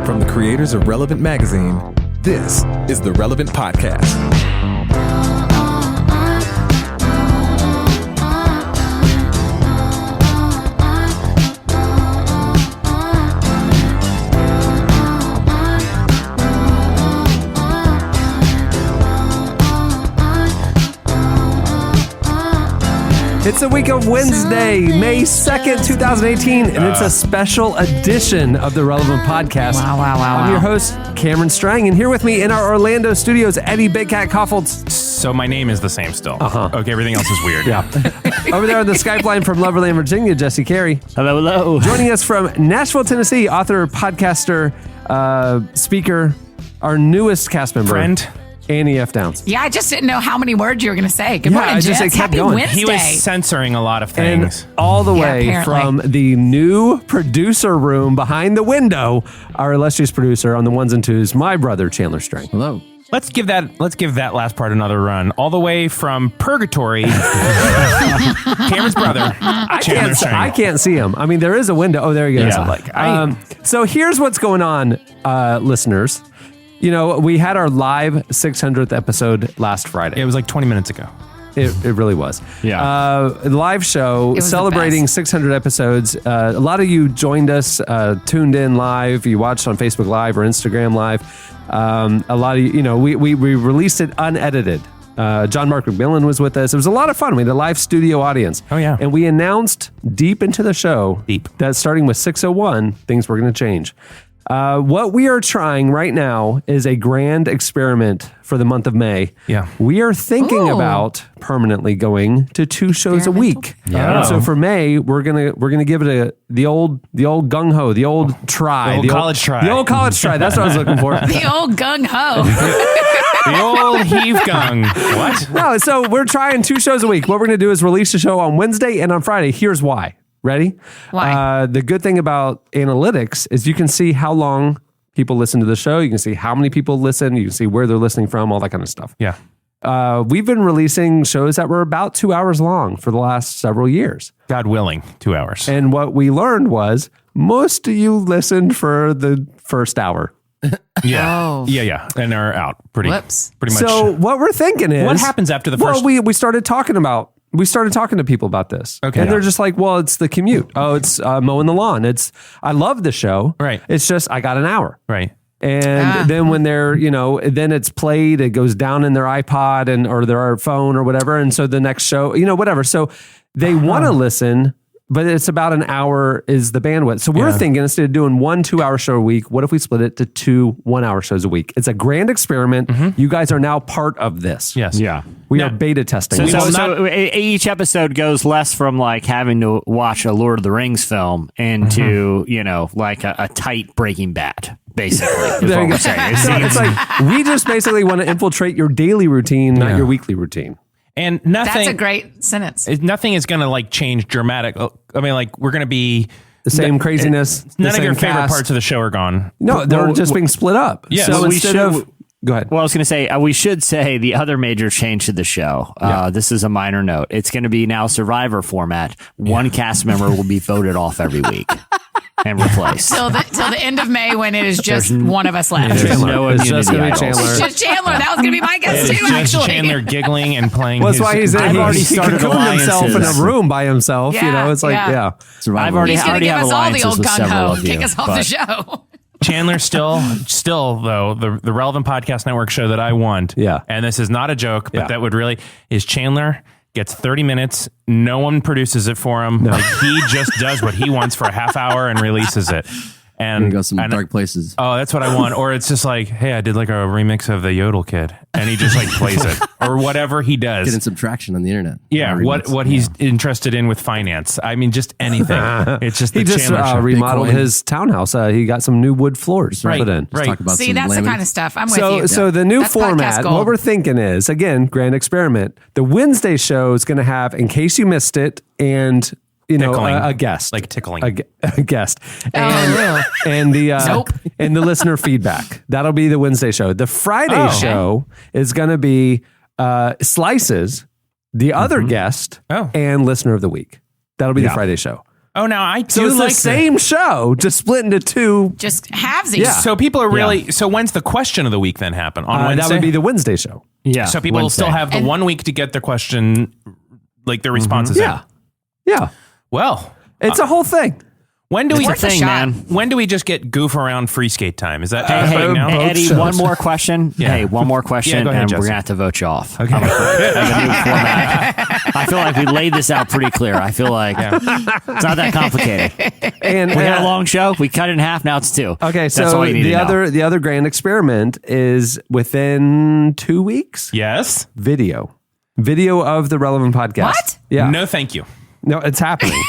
From the creators of Relevant Magazine, this is the Relevant Podcast. It's the week of Wednesday, May 2nd, 2018, and it's a special edition of the Relevant Podcast. Wow. I'm your host, Cameron Strang, and here with me in our Orlando studios, Eddie Big Cat Koffolds. So my name is the same still. Okay, everything else is weird. Yeah. Over there on the Skype line from Loverland, Virginia, Jesse Carey. Hello. Joining us from Nashville, Tennessee, author, podcaster, speaker, our newest cast member. Friend. Annie F. Downs. Yeah, I just didn't know how many words you were going to say. Good morning, I just Jess. kept Happy going. Wednesday. He was censoring a lot of things. And all the way apparently. from the new producer room behind the window, our illustrious producer on the ones and twos, my brother, Chandler Strang. Hello. Let's give that last part another run. All the way from purgatory, Cameron's brother, Chandler Strang. I can't see him. I mean, there is a window. Oh, there he goes. Yeah. So here's what's going on, listeners. You know, we had our live 600th episode last Friday. It was like 20 minutes ago. It really was. Yeah. Live show was the celebrating best. 600 episodes. A lot of you joined us, tuned in live. You watched on Facebook Live or Instagram Live. A lot of you know, we released it unedited. John Mark McMillan was with us. It was a lot of fun. We had a live studio audience. Oh, yeah. And we announced deep into the show that starting with 601, things were going to change. What we are trying right now is a grand experiment for the month of May. Yeah. We are thinking about permanently going to 2 shows a week. Yeah. And so for May, we're gonna give it the old gung ho, the old try, The old college try. The old college try. That's what I was looking for. The old gung-ho. The old heave gung. What? No, so we're trying 2 shows a week. What we're gonna do is release a show on Wednesday and on Friday. Here's why. Ready? Why? The good thing about analytics is you can see how long people listen to the show. You can see how many people listen. You can see where they're listening from, all that kind of stuff. Yeah. We've been releasing shows that were about 2 hours long for the last several years. God willing, 2 hours. And what we learned was most of you listened for the first hour. Yeah. Oh. Yeah. And are out pretty much. So what we're thinking is... What happens after the first... Well, we started talking to people about this. Okay. And they're just like, well, it's the commute. Oh, it's mowing the lawn. I love the show. Right. It's just, I got an hour. Right. And then when they're, then it's played, it goes down in their iPod or their phone or whatever. And so the next show, whatever. So they want to listen, but it's about an hour is the bandwidth. So we're thinking instead of doing 1 2-hour show a week, what if we split it to 2 1-hour shows a week? It's a grand experiment. You guys are now part of this. Yes. Yeah. We are beta testing. So each episode goes less from like having to watch a Lord of the Rings film into, like a tight Breaking Bad, basically. Is what we're saying. So it's like, we just basically want to infiltrate your daily routine, not your weekly routine. And nothing... That's a great sentence. Nothing is going to like change dramatic. I mean, like we're going to be... The same craziness. None the of your same favorite cast. parts of the show are gone. No, they're just being split up. Yes. So We instead should- of... Go ahead. Well, I was going to say, we should say the other major change to the show. This is a minor note. It's going to be now Survivor format. One cast member will be voted off every week and replaced. Till the end of May when it is just one of us left. There's no It's just immunity gonna be idols. Chandler. It's just Chandler. That was going to be my guess It's too, just actually. Chandler giggling and playing Well, that's why he's I've already he started cocooned himself in a alliances. room by himself. Yeah, It's like, yeah. Survival. I've already He's going to give have us all the alliances old with several gung-ho of and kick you, us off but- the show. Chandler still though, the Relevant Podcast Network show that I want. Yeah. And this is not a joke, but Yeah. that would really is Chandler gets 30 minutes. No one produces it for him. Like he just does what he wants for a half hour and releases it. And We're gonna go some dark places. Oh, that's what I want. Or it's just like, hey, I did like a remix of the Yodel Kid, and he just like plays it or whatever he does. Getting some traction on the internet. Yeah, what he's interested in with finance. I mean, just anything. It's just the he just Chandler show. remodeled Bitcoin. his townhouse. He got some new wood floors Right, put in. right. Talk about See, some that's the laminate. kind of stuff. I'm with you. So the new That's podcast format, gold. what we're thinking is, again, grand experiment. The Wednesday show is going to have, in case you missed it, and Tickling. a guest, Like tickling. a guest, Oh, and the Nope. and the listener feedback. That'll be the Wednesday show. The Friday show is going to be Slices, the other guest, Oh. and listener of the week. That'll be the Friday show. Oh, now I do So it's like the same show, just split into two. Just halvesies. Yeah. So people are really. So when's the question of the week then happen on Wednesday? That would be the Wednesday show. Yeah. So people will still have the 1 week to get their question, like their responses. Yeah. Yeah. Well, It's a whole thing. when do we? Worth a thing, shot. man. When do we just get goof around free skate time? Is that Hey, happening now? Eddie, shows. one more question. Yeah. Hey, one more question, Yeah, go ahead, and we're Jesse. gonna have to vote you off. Okay. Like a new format. I feel like we laid this out pretty clear. I feel like it's not that complicated. And We had a long show. We cut it in half. Now it's 2. Okay, That's so all you need to know. the other grand experiment is within 2 weeks. Yes. Video of the Relevant podcast. What? Yeah. No, thank you. No, it's happening.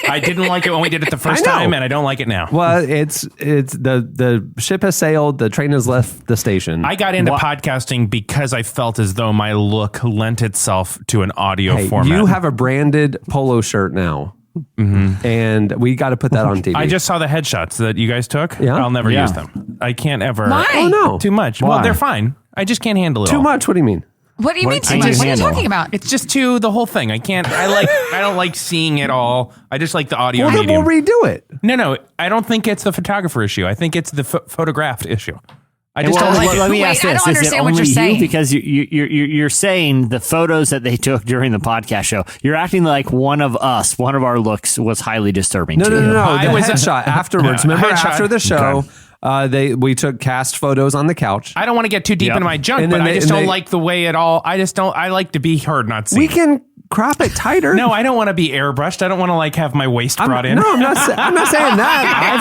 I didn't like it when we did it the first I know. time, and I don't like it now. Well, it's the ship has sailed. The train has left the station. I got into podcasting because I felt as though my look lent itself to an audio Hey, format. you have a branded polo shirt now, and we got to put that on TV. I just saw the headshots that you guys took. Yeah? I'll never Yeah. use them. I can't ever. Why? Oh no, Too much. Why? Well, they're fine. I just can't handle it too all. much. What do you mean? What do you mean What too do much? you What are you handle? talking about? It's just the whole thing. I can't. I don't like seeing it all. I just like the audio Well, then medium. we'll redo it. No. I don't think it's the photographer issue. I think it's the photographed issue. I just Well, don't like it. let me Wait, ask I this: don't Is it understand what only you're you? saying. Because you're saying the photos that they took during the podcast show. You're acting like one of our looks was highly disturbing. No, to no, you. no, no. I The was- headshot afterwards. Remember Headshot. after the show, we took cast photos on the couch. I don't want to get too deep Yep. into my junk, And but then I they- just and don't they- like the way it all. I just don't. I like to be heard, not seen. We can crop it tighter. No, I don't want to be airbrushed. I don't want to like have my waist brought in. No, I'm not saying that.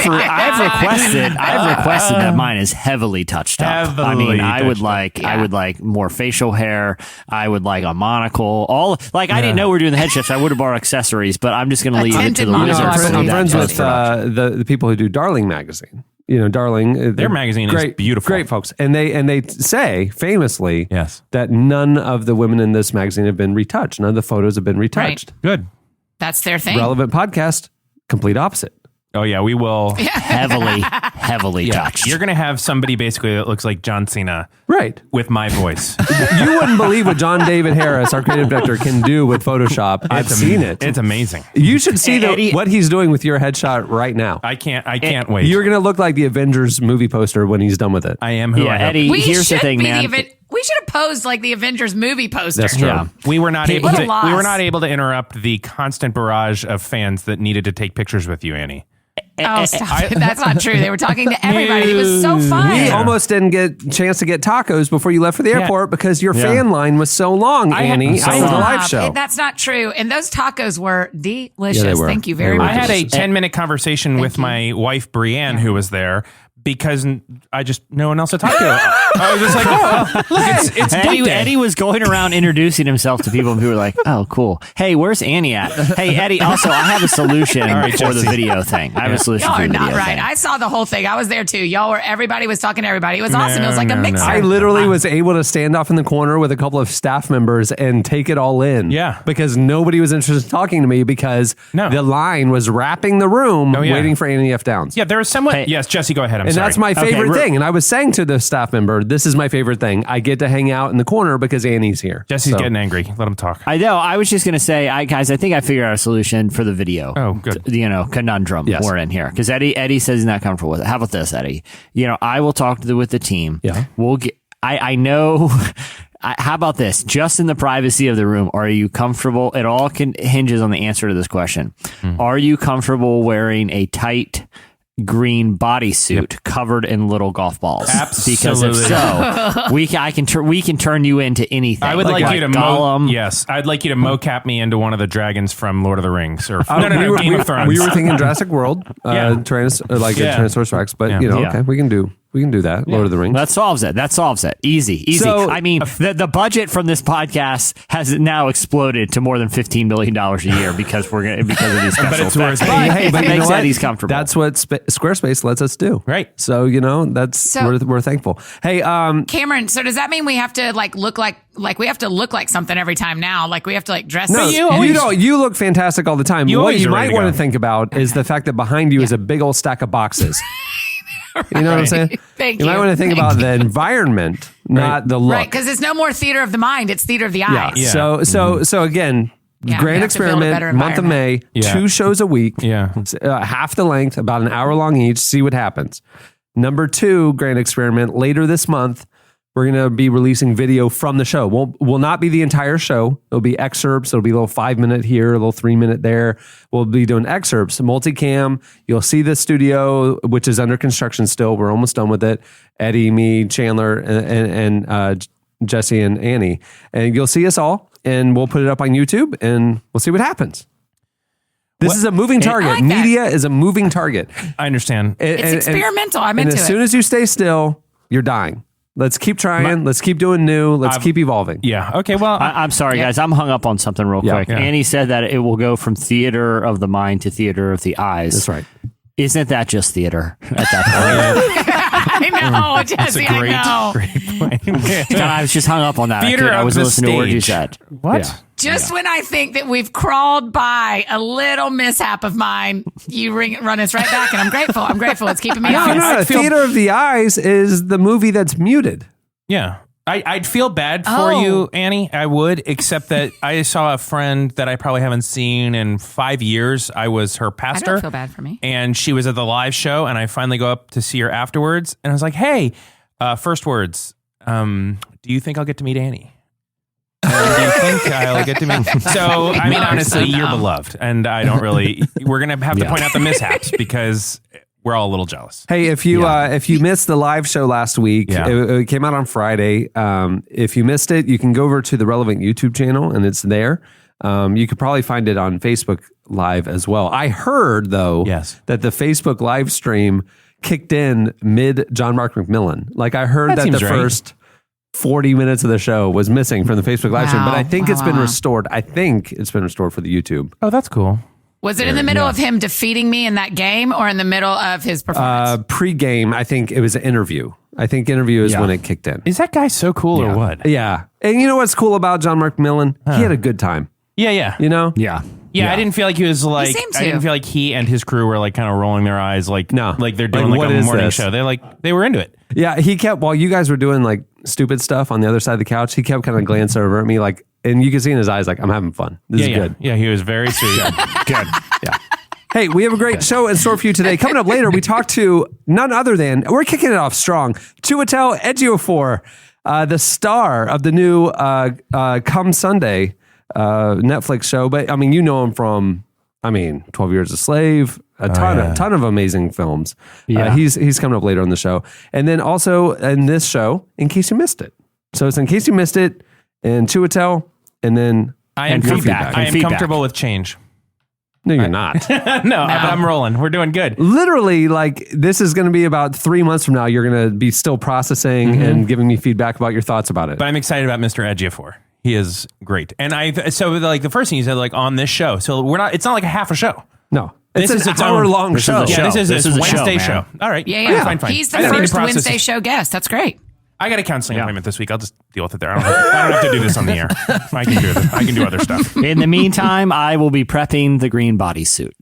I've requested that mine is heavily touched up. I mean, Heavily I would touched up. I would like more facial hair. I would like a monocle. I didn't know we were doing the head shifts. I would have bought accessories, but I'm just going to leave it to tinted the monocle. wizards. I to believe do I'm that friends with post-production. the people who do Darling magazine. You know, Darling. Their magazine is beautiful. Great folks, and they say famously, Yes. that none of the women in this magazine have been retouched. None of the photos have been retouched. Good. That's their thing. Relevant podcast, complete opposite. Oh yeah, we will. heavily touched. You're gonna have somebody basically that looks like John Cena Right. with my voice. You wouldn't believe what John David Harris, our creative director, can do with Photoshop. I've seen it. It's amazing. You should see Eddie- what he's doing with your headshot right now. I can't wait. You're going to look like the Avengers movie poster when he's done with it. I am who Yeah, I am. Eddie. we Here's should the thing, be man. we should have posed like the Avengers movie poster. That's true. Yeah. We were not able what a to. loss. We were not able to interrupt the constant barrage of fans that needed to take pictures with you, Annie. Oh, stop it. That's not true. They were talking to everybody. It was so fun. We almost didn't get a chance to get tacos before you left for the airport because your fan line was so long, Annie, after the live show. That's not true. And those tacos were delicious. Yeah, they were. Thank you They very were much. I had a 10-minute conversation with my wife Brienne, who was there, because I just no one else to talk to. I was just like, oh, look, it's date day. Eddie was going around introducing himself to people, and people were like, "Oh, cool. Hey, where's Annie at? Hey, Eddie. Also, I have a solution right, for the Jesse. video thing. I have a solution Y'all for are the not video right. thing." I saw the whole thing. I was there too. Everybody was talking to everybody. It was awesome. It was like a mixer. I literally was able to stand off in the corner with a couple of staff members and take it all in. Yeah. Because nobody was interested in talking to me because No. the line was wrapping the room Oh, yeah. waiting for Annie F. Downs. Yeah, there was somewhat. Hey. Yes, Jesse, go ahead. I'm And sorry. that's my favorite Okay, thing. And I was saying to the staff member, this is my favorite thing. I get to hang out in the corner because Annie's here. Jesse's So- getting angry. Let him talk. I know. I was just going to say, guys, I think I figured out a solution for the video. Oh, good. Conundrum Yes. we're in here. Because Eddie says he's not comfortable with it. How about this, Eddie? I will talk with the team. Yeah. We'll get. I know. How about this? Just in the privacy of the room, are you comfortable? It all hinges on the answer to this question. Are you comfortable wearing a tight green bodysuit covered in little golf balls? Because if Absolutely. so, we can turn you into anything. I would like you to Gollum. Yes, I'd like you to mocap me into one of the dragons from Lord of the Rings or no, Game of Thrones. We were thinking Jurassic World, Yeah. a Tyrannosaurus Rex, but Yeah. okay, we can do that. Lord of the Rings. That solves it. Easy. So- I mean, the budget from this podcast has now exploded to more than $15 million a year because of these special it's worth effects. it. Hey, but it you know makes what? Eddie's comfortable. That's what Squarespace lets us do. Right. So we're thankful. Hey, Cameron, so does that mean we have to look like we have to look like something every time now? Like we have to dress no, up? you look fantastic all the time. You What always you are ready might to want go. to think about is the fact that behind you is a big old stack of boxes. You know what I'm saying? Thank you might you. want to think about the environment, not the look. Right, because it's no more theater of the mind; it's theater of the Yeah. eyes. So again, Yeah, we Grand have to build a better experiment, month of May, Yeah. 2 shows a week. Yeah. Half the length, about an hour long each, see what happens. Number 2, grand experiment, later this month, we're going to be releasing video from the show. Will not be the entire show. It'll be excerpts. It'll be a little 5-minute here, a little 3-minute there. We'll be doing excerpts, multicam. You'll see the studio, which is under construction still. We're almost done with it. Eddie, me, Chandler, and Jesse and Annie. And you'll see us all, and we'll put it up on YouTube, and we'll see what happens. This is a moving target. I like that. Media is a moving target. I understand. It's experimental. I'm And into as soon it. as you stay still, you're dying. Let's keep trying. Let's keep doing new. Let's keep evolving. Yeah. Okay. Well, I'm sorry, guys. I'm hung up on something real Yeah. quick. Yeah. Annie said that it will go from theater of the mind to theater of the eyes. That's right. Isn't that just theater at that point? I know, Jesse. great, I know. great point. I was just hung up on that. Theater I of was the listening to what you stage. said. What? Yeah. Just when I think that we've crawled by a little mishap of mine, you run us right back, and I'm grateful. I'm grateful. It's keeping me No, honest. no, Theater of the Eyes is the movie that's muted. Yeah. I'd feel bad for Oh. you, Annie. I would, except that I saw a friend that I probably haven't seen in 5 years. I was her I pastor. don't feel bad for me. And she was at the live show, and I finally go up to see her afterwards. And I was like, hey, first words, do you think I'll get to meet Annie? Do you think I'll get to meet? So, I mean, honestly, you're beloved. And I don't really, we're going to have to point out the mishaps because we're all a little jealous. Hey, if you missed the live show last week, Yeah. it came out on Friday. If you missed it, you can go over to the Relevant YouTube channel, and it's there. You could probably find it on Facebook Live as well. I heard, though, Yes. that the Facebook live stream kicked in mid John Mark McMillan. Like, I heard That that seems the right. first 40 minutes of the show was missing from the Facebook live stream, but I think it's been restored. I think it's been restored for the YouTube. Oh, that's cool. Was it in the middle of him defeating me in that game or in the middle of his performance? Pre-game, I think it was an interview. I think interview is when it kicked in. Is that guy so cool or what? Yeah. And you know what's cool about John Mark McMillan? He had a good time. Yeah, yeah. You know? Yeah. Yeah, I didn't feel like he was like. seemed I didn't to. feel like he and his crew were like kind of rolling their eyes, like No. like they're doing Like, like what a is morning this? show. They were into it. Yeah, he kept, while you guys were doing like stupid stuff on the other side of the couch, he kept kind of glancing over at me like, and you can see in his eyes, like, I'm having fun. This is good. Yeah, he was very sweet. Good. Yeah. Hey, we have a great show in store for you today. Coming up later, we talk to none other than, we're kicking it off strong, Chiwetel Ejiofor, the star of the new Come Sunday Netflix show. But I mean, you know him from, 12 Years a Slave, a ton of amazing films. Yeah. He's coming up later on the show. And then also in this show, In Case You Missed It. So it's In Case You Missed It, and Chiwetel, and then I am And feedback. I And am feedback. comfortable with change. no, you're not. No, but I'm rolling. We're doing good. Literally, like, this is going to be about 3 months from now. You're going to be still processing and giving me feedback about your thoughts about it. But I'm excited about Mr. Ejiofor. He is great. And the first thing you said, like on this show. So it's not like a half a show. No, This it's is an its own- hour-long this is show. a Yeah, show. this is This a is a Wednesday show, show. man. All right. Yeah. Fine. He's the I don't need to first process Wednesday it. show guest. That's great. I got a counseling appointment this week. I'll just deal with it there. I don't have to do this on the air. I can do this. I can do other stuff. In the meantime, I will be prepping the green bodysuit.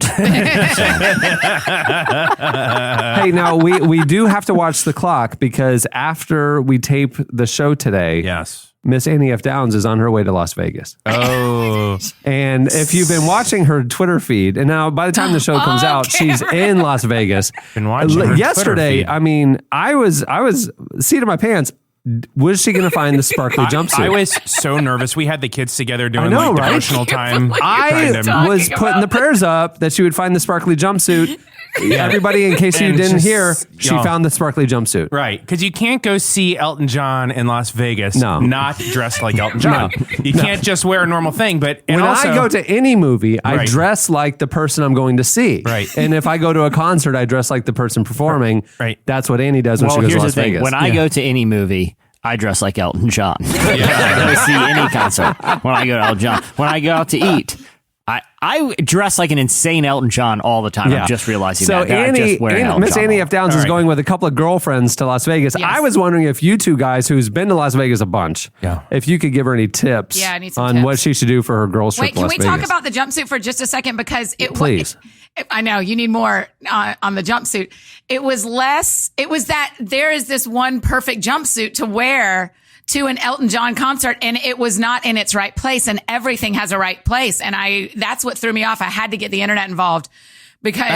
Hey, now we do have to watch the clock because after we tape the show today, Yes. Miss Annie F. Downs is on her way to Las Vegas. Oh. And if you've been watching her Twitter feed, and now by the time the show comes out, she's in Las Vegas. Been watching her Yesterday, Twitter feed. I was seat of my pants. Was she going to find the sparkly jumpsuit? I was so nervous. We had the kids together doing I know, like right? devotional time. I Kind of- was putting the prayers up that she would find the sparkly jumpsuit. Everybody, in case you And didn't just, hear, she y'all. found the sparkly jumpsuit. Right, because you can't go see Elton John in Las Vegas No. not dressed like Elton John. You can't just wear a normal thing. But and When also, I go to any movie, I Right. dress like the person I'm going to see. Right. And if I go to a concert, I dress like the person performing. Right. That's what Annie does when Well, she goes to here's Las the thing. Vegas. When I go to any movie, I dress like Elton John. I go see any concert when I go to Elton John. When I go out to eat, I dress like an insane Elton John all the time. Yeah. I'm just realizing So that. I'm just wearing Elton Miss John Annie all- F. Downs All is right. going with a couple of girlfriends to Las Vegas. Yes. I was wondering if you two guys, who's been to Las Vegas a bunch, Yeah. if you could give her any tips Yeah, I need some on tips. what she should do for her girls trip Wait, to can Las we Vegas. talk about the jumpsuit for just a second? Because Please. I know you need more on the jumpsuit. It was that there is this one perfect jumpsuit to wear to an Elton John concert, and it was not in its right place, and everything has a right place. And that's what threw me off. I had to get the internet involved because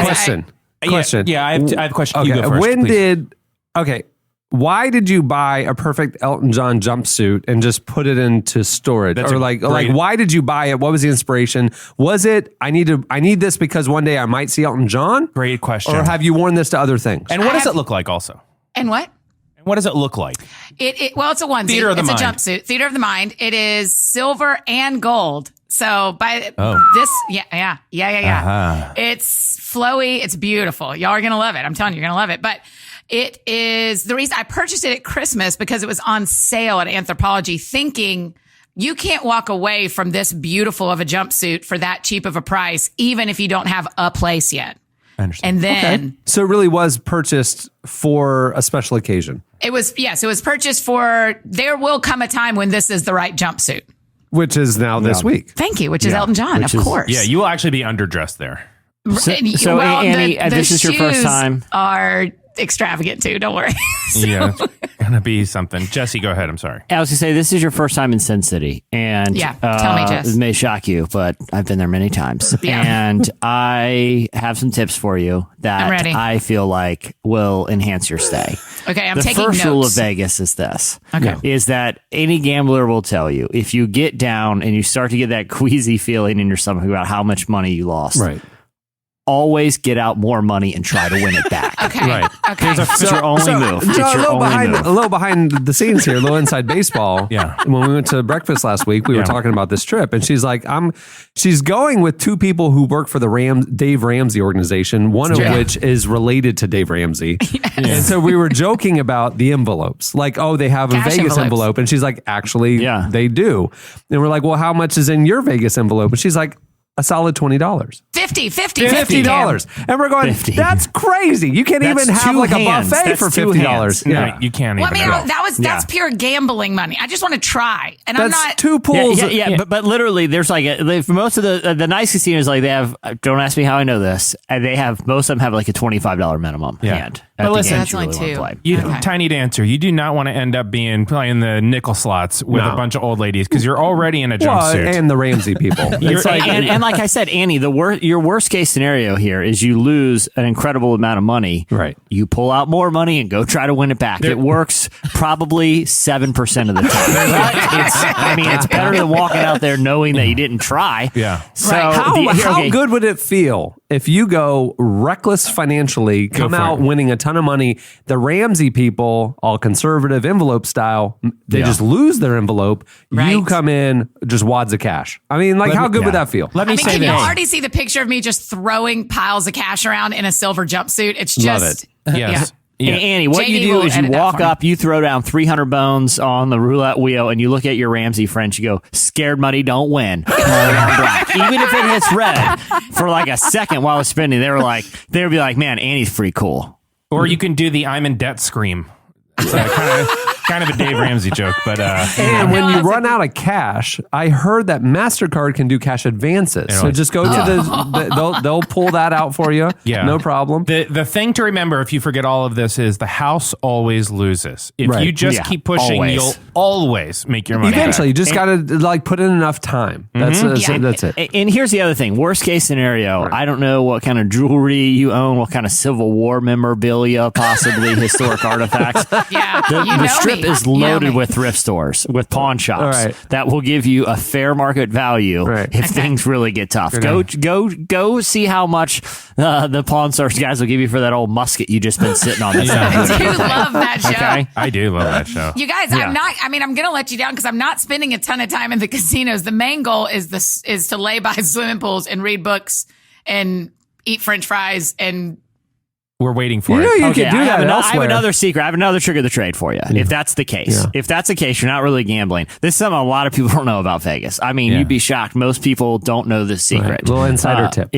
Question. Yeah, I have a question. Okay. You go first, please. Why did you buy a perfect Elton John jumpsuit and just put it into storage? That's or a like great- why did you buy it? What was the inspiration? Was it I need this because one day I might see Elton John? Great question. Or have you worn this to other things? And what does it look like also? and what? And what does it look like? Well, it's a onesie. Theater of the It's mind. a jumpsuit. Theater of the mind. It is silver and gold. So this, yeah. Uh-huh. It's flowy. It's beautiful. Y'all are going to love it. I'm telling you, you're going to love it. But it is the reason I purchased it at Christmas because it was on sale at Anthropologie, thinking you can't walk away from this beautiful of a jumpsuit for that cheap of a price, even if you don't have a place yet. I understand. And then So it really was purchased for a special occasion, it was purchased for, there will come a time when this is the right jumpsuit. which is now this week. Thank you, which is Elton John, of course. Yeah, you will actually be underdressed there. So, Annie, this is your first shoes time. Are extravagant too. Don't worry. Yeah, it's gonna be something. Jesse, go ahead. I'm sorry. I was going to say, this is your first time in Sin City. And Yeah, tell me, Jess. It may shock you, but I've been there many times. Yeah. And I have some tips for you that I'm ready. I feel like will enhance your stay. Okay, I'm The taking first notes. rule of Vegas is this. Okay. Is that any gambler will tell you, if you get down and you start to get that queasy feeling in your stomach about how much money you lost, Right. always get out more money and try to win it back. Okay. Right. Okay. It's your only move. It's a your little only move. a little behind the scenes here, a little inside baseball. Yeah. When we went to breakfast last week, we were Yeah. talking about this trip, and she's like, she's going with two people who work for the Dave Ramsey organization, one of Yeah. which is related to Dave Ramsey. And so we were joking about the envelopes, like, oh, they have a Cash Vegas envelopes. envelope, and she's like, actually, Yeah. they do. And we're like, well, how much is in your Vegas envelope? And she's like, a solid $20. $50. And we're going, 50. that's crazy. You can't That's even have two like hands. a buffet That's for two $50. hands. No, you can't Well, I even. mean, that's pure gambling money. I just want to try, and I'm That's not. two Yeah, pools. but literally, there's like most of the nice casinos, like they have. Don't ask me how I know this. And they have most of them have like a $25 minimum hand. But at the listen, games That's you only really two. wanna play. Okay. Tiny dancer, you do not want to end up playing the nickel slots with No. a bunch of old ladies because you're already in a Well, jumpsuit. and the Ramsey people. It's like, and like I said, Annie, your worst case scenario here is you lose an incredible amount of money. Right. You pull out more money and go try to win it back. It works probably 7% of the time. It's better than walking out there knowing that you didn't try. Yeah. So Right. how good would it feel if you go reckless financially, come for out it. winning a ton of money? The Ramsey people, all conservative envelope style, they Yeah. just lose their envelope. You Right. come in, just wads of cash. I mean, like, how good would that feel? Let me I mean, say can you this. already see the picture of me just throwing piles of cash around in a silver jumpsuit? It's Love just it. Yes. And Annie, what JD you do will is you edit that walk for me. up, you throw down 300 bones on the roulette wheel, and you look at your Ramsey friends. You go, "Scared money don't win." Black. Even if it hits red for like a second while it's spinning, they would be like, "Man, Annie's pretty cool." Or you can do the "I'm in debt" scream. It's kind of a Dave Ramsey joke, but And when you run out of cash, I heard that MasterCard can do cash advances. So Really? just go to they'll pull that out for you. Yeah. No problem. the thing to remember if you forget all of this is the house always loses. If Right. you just Yeah, keep pushing, always. you'll always make your money. Eventually, you back. just got to like put in enough time. That's Yeah. that's it. And here's the other thing. Worst case scenario, I don't know what kind of jewelry you own, what kind of Civil War memorabilia, possibly historic artifacts. Yeah, The, you the know strip me. is You know loaded me. with thrift stores, with pawn shops All right. that will give you a fair market value Right. if things really get tough. Go see how much the pawn stores guys will give you for that old musket you just been sitting on. That's not I good. do love that show. Okay. I do love that show. You guys, I'm going to let you down because I'm not spending a ton of time in the casinos. The main goal is to lay by swimming pools and read books and eat French fries and We're waiting for You know it. you Okay, could do I that have elsewhere. another secret. I have another trick of the trade for you. If that's the case, Yeah. if that's the case, you're not really gambling. This is something a lot of people don't know about Vegas. I mean, Yeah. you'd be shocked. Most people don't know this secret. Right. Little insider tip.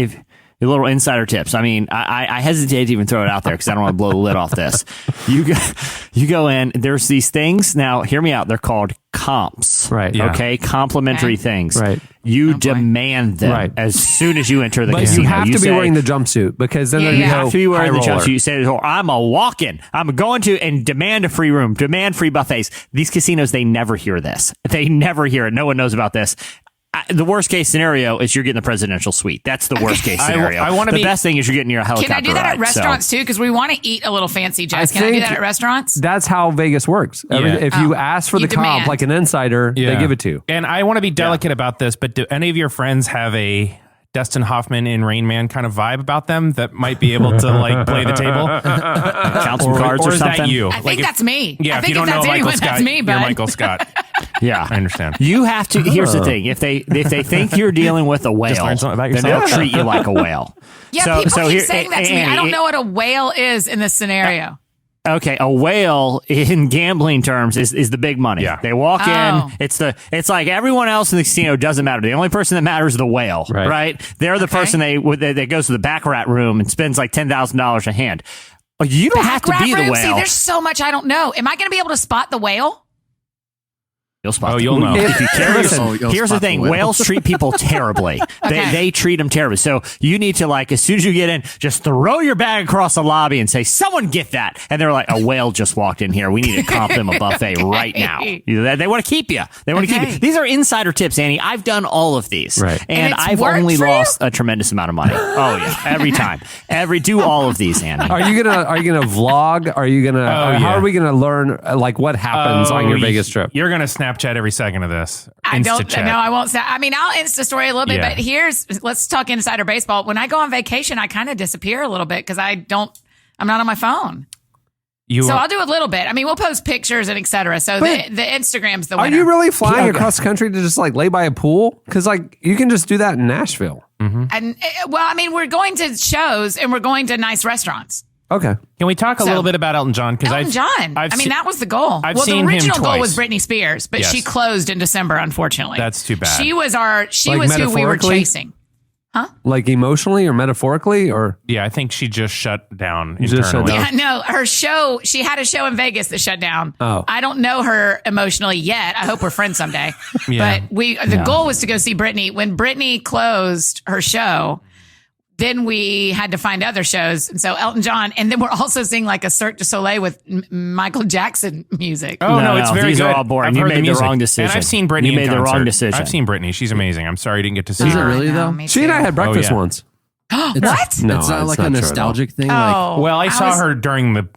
A little insider tips. I mean, I hesitate to even throw it out there because I don't want to blow the lid off this. You go in, there's these things. Now, hear me out. They're called comps. Right. Yeah. Okay. Complimentary things. Right. You demand them Right. as soon as you enter the But casino. you have to be say, wearing the jumpsuit because then Yeah, you you have to be wearing the high roller. jumpsuit. You say, I'm a walk-in. I'm going to and demand a free room, demand free buffets. These casinos, they never hear this. They never hear it. No one knows about this. The worst case scenario is you're getting the presidential suite. That's the worst case scenario. I wanna the be- best thing is you're getting your helicopter Can I do that ride, at restaurants too? Because we want to eat a little fancy, Jess. Can I do think that at restaurants? That's how Vegas works. I mean, Yeah. if you ask for You the comp demand. like an insider, Yeah. they give it to you. And I want to be delicate about this, but do any of your friends have a Dustin Hoffman in Rain Man kind of vibe about them that might be able to like play the table? Count some cards or is something. that you? I think that's me. Yeah, I if think you don't know that's Michael anyone, Scott, that's me, you're bud. Michael Scott. Yeah, I understand. You have to. Here's the thing: if they think you're dealing with a whale, learn something about then yourself. they'll treat you like a whale. Yeah, people keep here- saying that to me. I Annie, don't know what a whale is in this scenario. Okay, a whale in gambling terms is the big money. Yeah. They walk Oh. in. It's like everyone else in the casino doesn't matter. The only person that matters is the whale, Right. right? They're the Okay. person that goes to the baccarat room and spends like $10,000 a hand. You don't have to Baccarat be the room? whale. See, there's so much I don't know. Am I going to be able to spot the whale? You'll spot Oh, them. you'll know. If you carry Listen, you'll here's the spot the thing: whale. whales treat people terribly. Okay. They treat them terribly. So you need to as soon as you get in, just throw your bag across the lobby and say, "Someone get that!" And they're like, "A whale just walked in here. We need to comp them a buffet right now." They want to keep you. They want to keep Okay. you. These are insider tips, Annie. I've done all of these, Right. and it's I've worked only for you? lost a tremendous amount of money. Oh yeah, every time. Do all of these, Annie. Are you gonna vlog? Are you gonna? How yeah. are we gonna learn like what happens on your Vegas trip? You're going to Snapchat every second of this. I don't Insta-chat. know. I won't say. I mean, I'll Insta story a little bit, Yeah. but let's talk insider baseball. When I go on vacation, I kind of disappear a little bit because I'm not on my phone. So I'll do a little bit. I mean, we'll post pictures and et cetera. So But the Instagram's the Are winner. you really flying Yeah. across the country to just like lay by a pool? Because like you can just do that in Nashville. And well, I mean, we're going to shows and we're going to nice restaurants. Okay. Can we talk a So- little bit about Elton John? Elton John. I mean, that was the goal. I've well, seen the him original goal twice. was Britney Spears, but Yes. she closed in December, unfortunately. That's too bad. She was Like was who we were metaphorically? chasing. Like emotionally or metaphorically or Yeah, I think she just shut down Just shut internally. down. Yeah, no, her show, she had a show in Vegas that shut down. Oh. I don't know her emotionally yet. I hope we're friends someday. Yeah. But the goal was to go see Britney. When Britney closed her show, then we had to find other shows. And so Elton John, and then we're also seeing like a Cirque du Soleil with Michael Jackson music. Oh no, No, it's no, very these good. are all boring. I've You heard made the music. wrong decision. And I've seen Britney. You made in the wrong concert. decision. I've seen Britney. She's amazing. I'm sorry you didn't get to see Is it her. really I know, though? me she and I too. had breakfast yeah. once. What? No, It's not like a true at all. nostalgic thing. Oh, Well, I saw was- her during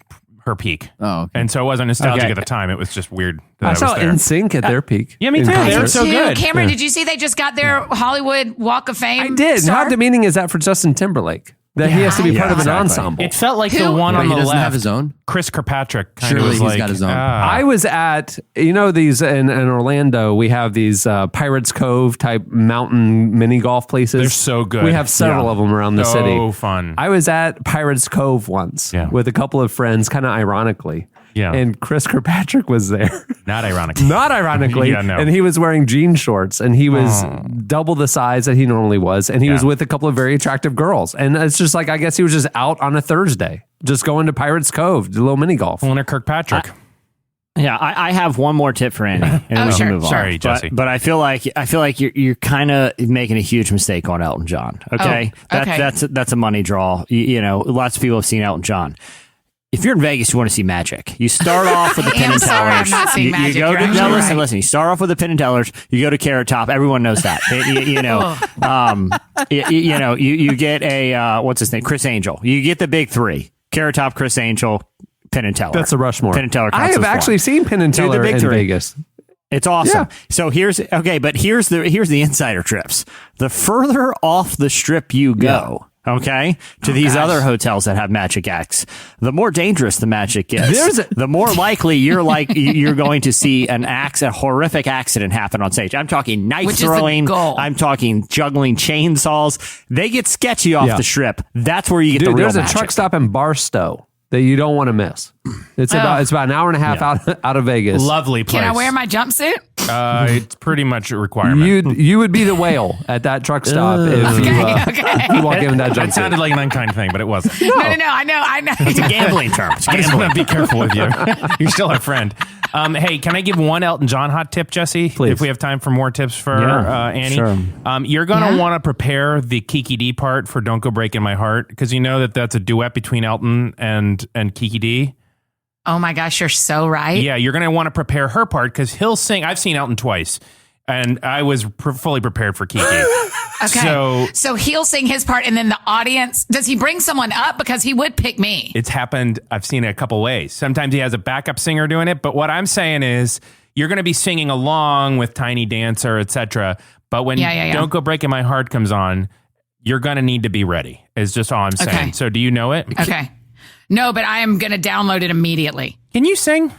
her peak, Oh, okay. and so it wasn't nostalgic Okay. at the time. It was just weird that I I saw was there. NSYNC at their peak. Yeah, me in too. They were concert. so Dude, good. Cameron, did you see they just got their Hollywood Walk of Fame? I did. star? How demeaning is that for Justin Timberlake? That he has to be Yeah, part of an exactly. ensemble. It felt like Who- the one Wait, on he the doesn't left. have his own? Chris Kirkpatrick kind Surely of was he's like, got his own. I was at, these in Orlando, we have these Pirates Cove type mountain mini golf places. They're so good. We have several Yeah. of them around the so city. fun. I was at Pirates Cove once Yeah. with a couple of friends, kind of ironically. Yeah. And Chris Kirkpatrick was there. Not ironic. Not ironically. Yeah, no. And he was wearing jean shorts and he was double the size that he normally was. And he was Yeah. with a couple of very attractive girls. And it's just like, I guess he was just out on a Thursday, just going to Pirates Cove, do a little mini golf. Leonard Kirkpatrick. Yeah, I have one more tip for Andy, and then we sure. can move on. Sorry, Jesse. But I feel like you're kind of making a huge mistake on Elton John. Okay, Oh, okay. That's a money draw. Lots of people have seen Elton John. If you're in Vegas, you want to see magic. You start off with the I am Penn and sorry, I'm Tellers. not seeing You magic. go You're to actually right. listen. You start off with the Penn and Tellers. You go to Carrot Top. Everyone knows that. You get a what's his name, Chris Angel. You get the big three: Carrot Top, Chris Angel, Penn and Teller. That's a Rushmore. Penn and Teller. I counts have as one. actually seen Penn and Do the Teller big in three. Vegas. It's awesome. Yeah. So here's the insider trips. The further off the strip you go, okay, to these gosh. other hotels that have magic acts, the more dangerous the magic gets. There's a- the more likely you're going to see a horrific accident happen on stage. I'm talking knife Which is the throwing. goal. I'm talking juggling chainsaws. They get sketchy off Yeah. the strip. That's where you get Dude, the real there's a magic. truck stop in Barstow that you don't want to miss. It's about an hour and a half out of Vegas. Lovely place. Can I wear my jumpsuit? It's pretty much a requirement. You would be the whale at that truck stop if you walk in with that That jumpsuit. sounded like an unkind thing, but it wasn't. No, I know. It's a gambling term. It's I just gambling. want to be careful with you. You're still our friend. Hey, can I give one Elton John hot tip, Jesse? Please. If we have time for more tips for Annie. sure. You're going to want to prepare the Kiki D part for Don't Go Breaking My Heart, because you know that's a duet between Elton and Kiki D. Oh my gosh, you're so right. Yeah, you're going to want to prepare her part because he'll sing. I've seen Elton twice, and I was fully prepared for Kiki. Okay. So he'll sing his part, and then the audience, does he bring someone up? Because he would pick me. It's happened. I've seen it a couple ways. Sometimes he has a backup singer doing it, but what I'm saying is you're going to be singing along with Tiny Dancer, etc. But when Don't Go Breaking My Heart comes on, you're going to need to be ready. Is just all I'm saying. Okay. So do you know it? Okay. No, but I am going to download it immediately. Can you sing?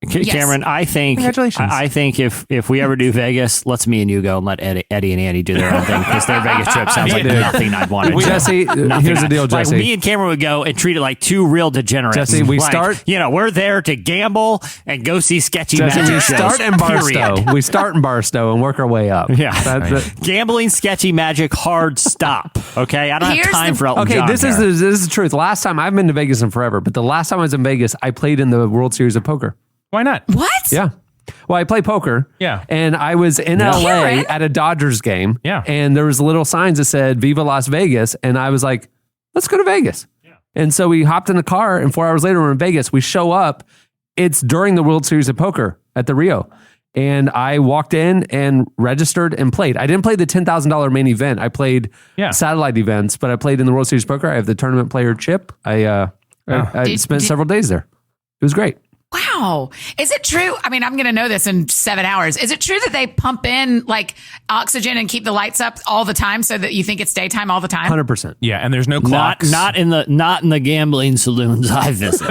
Yes. Cameron, I think Congratulations. I think if we ever do Vegas, let's me and you go and let Eddie and Andy do their own thing, because their Vegas trip sounds like nothing I'd want to do. Jesse, here's the deal, Jesse. Like, me and Cameron would go and treat it like two real degenerates. Jesse, we Like, start- we're there to gamble and go see sketchy Jesse, magic we shows. start in Barstow. Period. We start in Barstow and work our way up. Yeah. Gambling, sketchy magic, hard stop. Okay, I don't Here's have time the- for Elton Okay, John this here. is the truth. Last time, I've been to Vegas in forever, but the last time I was in Vegas, I played in the World Series of Poker. Why not? What? Yeah. Well, I play poker. Yeah. And I was in LA Karen. at a Dodgers game. Yeah. And there was little signs that said Viva Las Vegas. And I was like, let's go to Vegas. Yeah. And so we hopped in the car, and 4 hours later, we're in Vegas. We show up. It's during the World Series of Poker at the Rio. And I walked in and registered and played. I didn't play the $10,000 main event. I played satellite events, but I played in the World Series of Poker. I have the tournament player chip. I spent several days there. It was great. Wow. Is it true? I mean, I'm going to know this in 7 hours. Is it true that they pump in like oxygen and keep the lights up all the time so that you think it's daytime all the time? 100%. Yeah, and there's no clocks. Not in the gambling saloons I visit.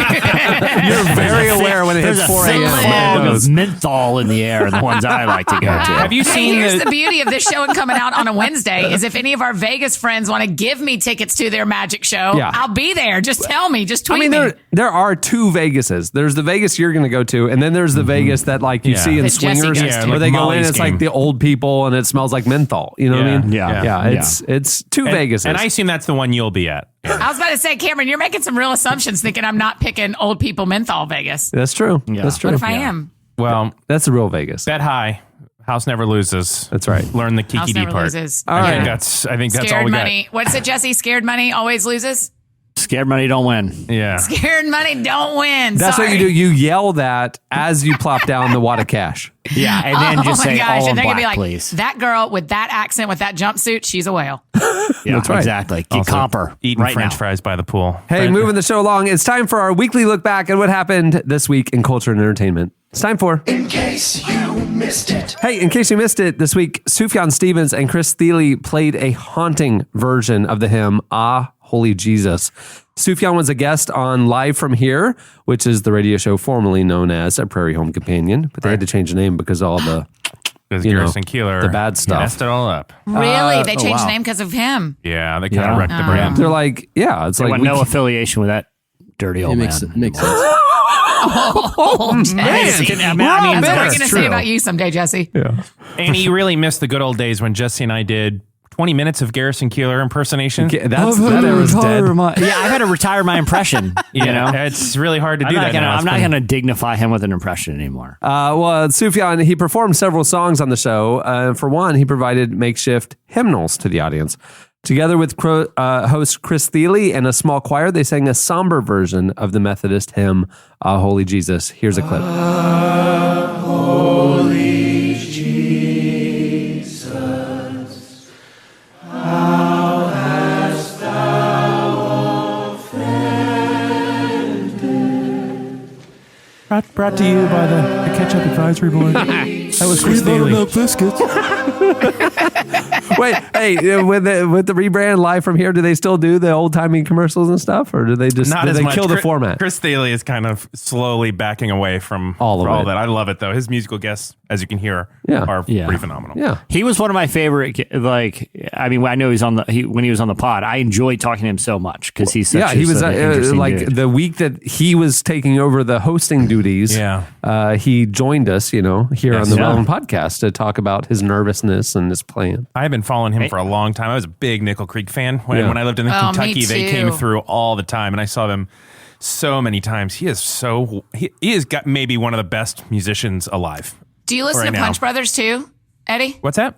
You're very aware when it hits 4 There's a a.m. fog It goes. of menthol in the air, the ones I like to go to. Have you Hey, seen here's the beauty of this show and coming out on a Wednesday is if any of our Vegas friends want to give me tickets to their magic show, Yeah. I'll be there. Just tell me. Just I tweet mean, me. there are two Vegases. There's the Vegas you're going to go to, and then there's the Vegas that like you Yeah. see in That Jesse swingers, goes to. where they Like go in. Molly's It's game. like the old people, and it smells like menthol. You know what I mean? Yeah. It's two Vegases. And I assume that's the one you'll be at. I was about to say, Cameron, you're making some real assumptions thinking I'm not picking old people menthol Vegas. That's true. That's true. What if I am? Well, That's the real Vegas. bet high. House never loses. That's right. Learn the House Kiki D never part. loses. I think right. that's all Scared we money. What's it, Jesse? Scared money always loses? Scared money don't win. got. Yeah. Scared money don't win. That's Sorry. what you do. You yell that as you plop down the wad of cash. Yeah, and then just say all in and they're gonna black, be like, please. that girl with that accent, with that jumpsuit, she's a whale. Yeah, That's right. exactly. Get Also, copper Eating right French now. fries by the pool. Hey, But- moving the show along. It's time for our weekly look back at what happened this week in culture and entertainment. It's time for In case you missed it. Hey, in case you missed it, this week, Sufjan Stevens and Chris Thiele played a haunting version of the hymn, Ah, Holy Jesus. Sufjan was a guest on Live From Here, which is the radio show formerly known as A Prairie Home Companion, but they had to change the name because of all the, Because you know, Garrison Keillor the bad stuff. messed it all up. Really? They changed wow. the name because of him. Yeah, they kind of Yeah. wrecked the brand. They're like, yeah, it's They like, want we no can't- affiliation with that dirty It old makes man. sense. Oh, Jesse. I mean, That's what we're That's going to true. say about you someday, Jesse. And he really missed the good old days when Jesse and I did 20 minutes of Garrison Keillor impersation. that era's dead. Yeah, I've had to retire my impression. You know, It's really hard to do that now. I'm not going to dignify him with an impression anymore. Well, Sufjan, he performed several songs on the show. For one, he provided makeshift hymnals to the audience. Together with host Chris Thiele and a small choir, they sang a somber version of the Methodist hymn, Ah, Holy Jesus. Here's a clip. Brought to you by the Ketchup Advisory Board. That was Chris Thiele. Biscuits. Wait, hey, with the rebrand live from here, do they still do the old timey commercials and stuff, or do they just Not do as they much. kill the format? Chris Staley is kind of slowly backing away from All of it. that. I love it though. His musical guests, as you can hear, Yeah. are Yeah. pretty phenomenal. Yeah. He was one of my favorite. Like, I mean, I know when he was on the pod. I enjoyed talking to him so much because he's such He was an interesting like dude. the week that he was taking over the hosting duties. Yeah. He joined us, here on the Yeah. Relevant podcast to talk about his nervousness and his plan. I've been following him for a long time. I was a big Nickel Creek fan when I lived in Oh, me Kentucky. They too. came through all the time, and I saw them so many times. He has got maybe one of the best musicians alive. Do you listen Right to now. Punch Brothers too, Eddie? What's that?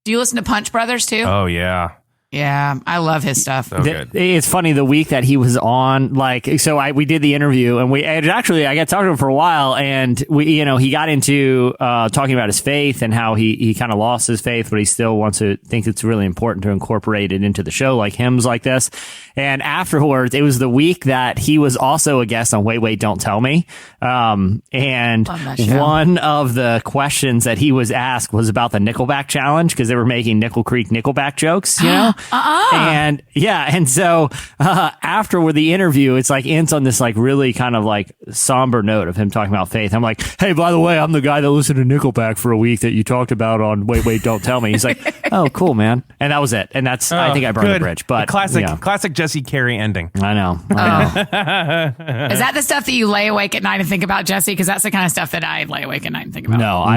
Do you listen to Punch Brothers too? Oh yeah, Yeah, I love his stuff. so good. It's funny the week that he was on, we did the interview and I got talking to him for a while, and he got into talking about his faith and how he kind of lost his faith, but he still thinks it's really important to incorporate it into the show, like hymns like this. And afterwards, it was the week that he was also a guest on Wait, Wait, Don't Tell Me. And Love that show. one of the questions that he was asked was about the Nickelback challenge, because they were making Nickel Creek Nickelback jokes, And so after the interview, it's like ends on this like really kind of like somber note of him talking about faith. I'm like, hey, by the way, I'm the guy that listened to Nickelback for a week that you talked about on Wait, Wait, Don't Tell Me. He's like, oh, cool, man. And that was it. And that's, I think I burned the Good. bridge, but classic Jesse Carey ending. I know. Is that the stuff that you lay awake at night and think about, Jesse? Because that's the kind of stuff that I lay awake at night and think about. No, I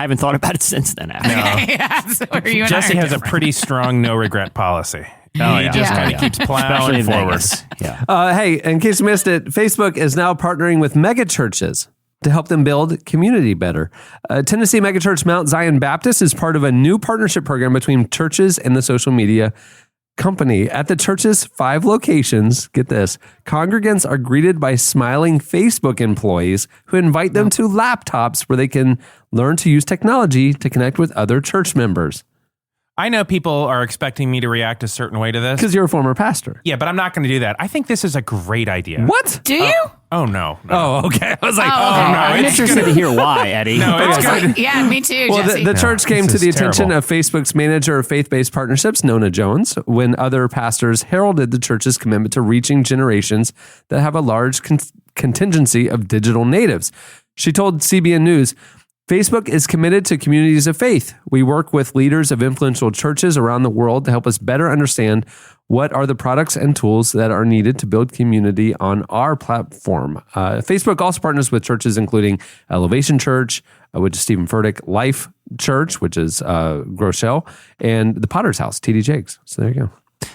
haven't thought about it since then. Actually. Yeah, so where you and I Jesse are has a different. pretty strong no regret policy. He yeah. just Yeah. kind of keeps Especially plowing in forward. Vegas. Yeah. Hey, in case you missed it, Facebook is now partnering with mega churches to help them build community better. Tennessee megachurch Mount Zion Baptist is part of a new partnership program between churches and the social media company. At the church's 5 locations, get this, congregants are greeted by smiling Facebook employees who invite them to laptops where they can learn to use technology to connect with other church members. I know people are expecting me to react a certain way to this. Because you're a former pastor. Yeah, but I'm not going to do that. I think this is a great idea. What? Do you? Oh, no. Oh, okay. I was like, Oh, okay. I'm it's interested to hear why, Eddie. No, I it's was good. like, yeah, me too, well, Jesse. the church came this to the is attention terrible. of Facebook's manager of faith-based partnerships, Nona Jones, when other pastors heralded the church's commitment to reaching generations that have a large contingency of digital natives. She told CBN News, Facebook is committed to communities of faith. We work with leaders of influential churches around the world to help us better understand what are the products and tools that are needed to build community on our platform. Facebook also partners with churches including Elevation Church, which is Stephen Furtick, Life Church, which is Groeschel, and the Potter's House, TD Jakes. So there you go.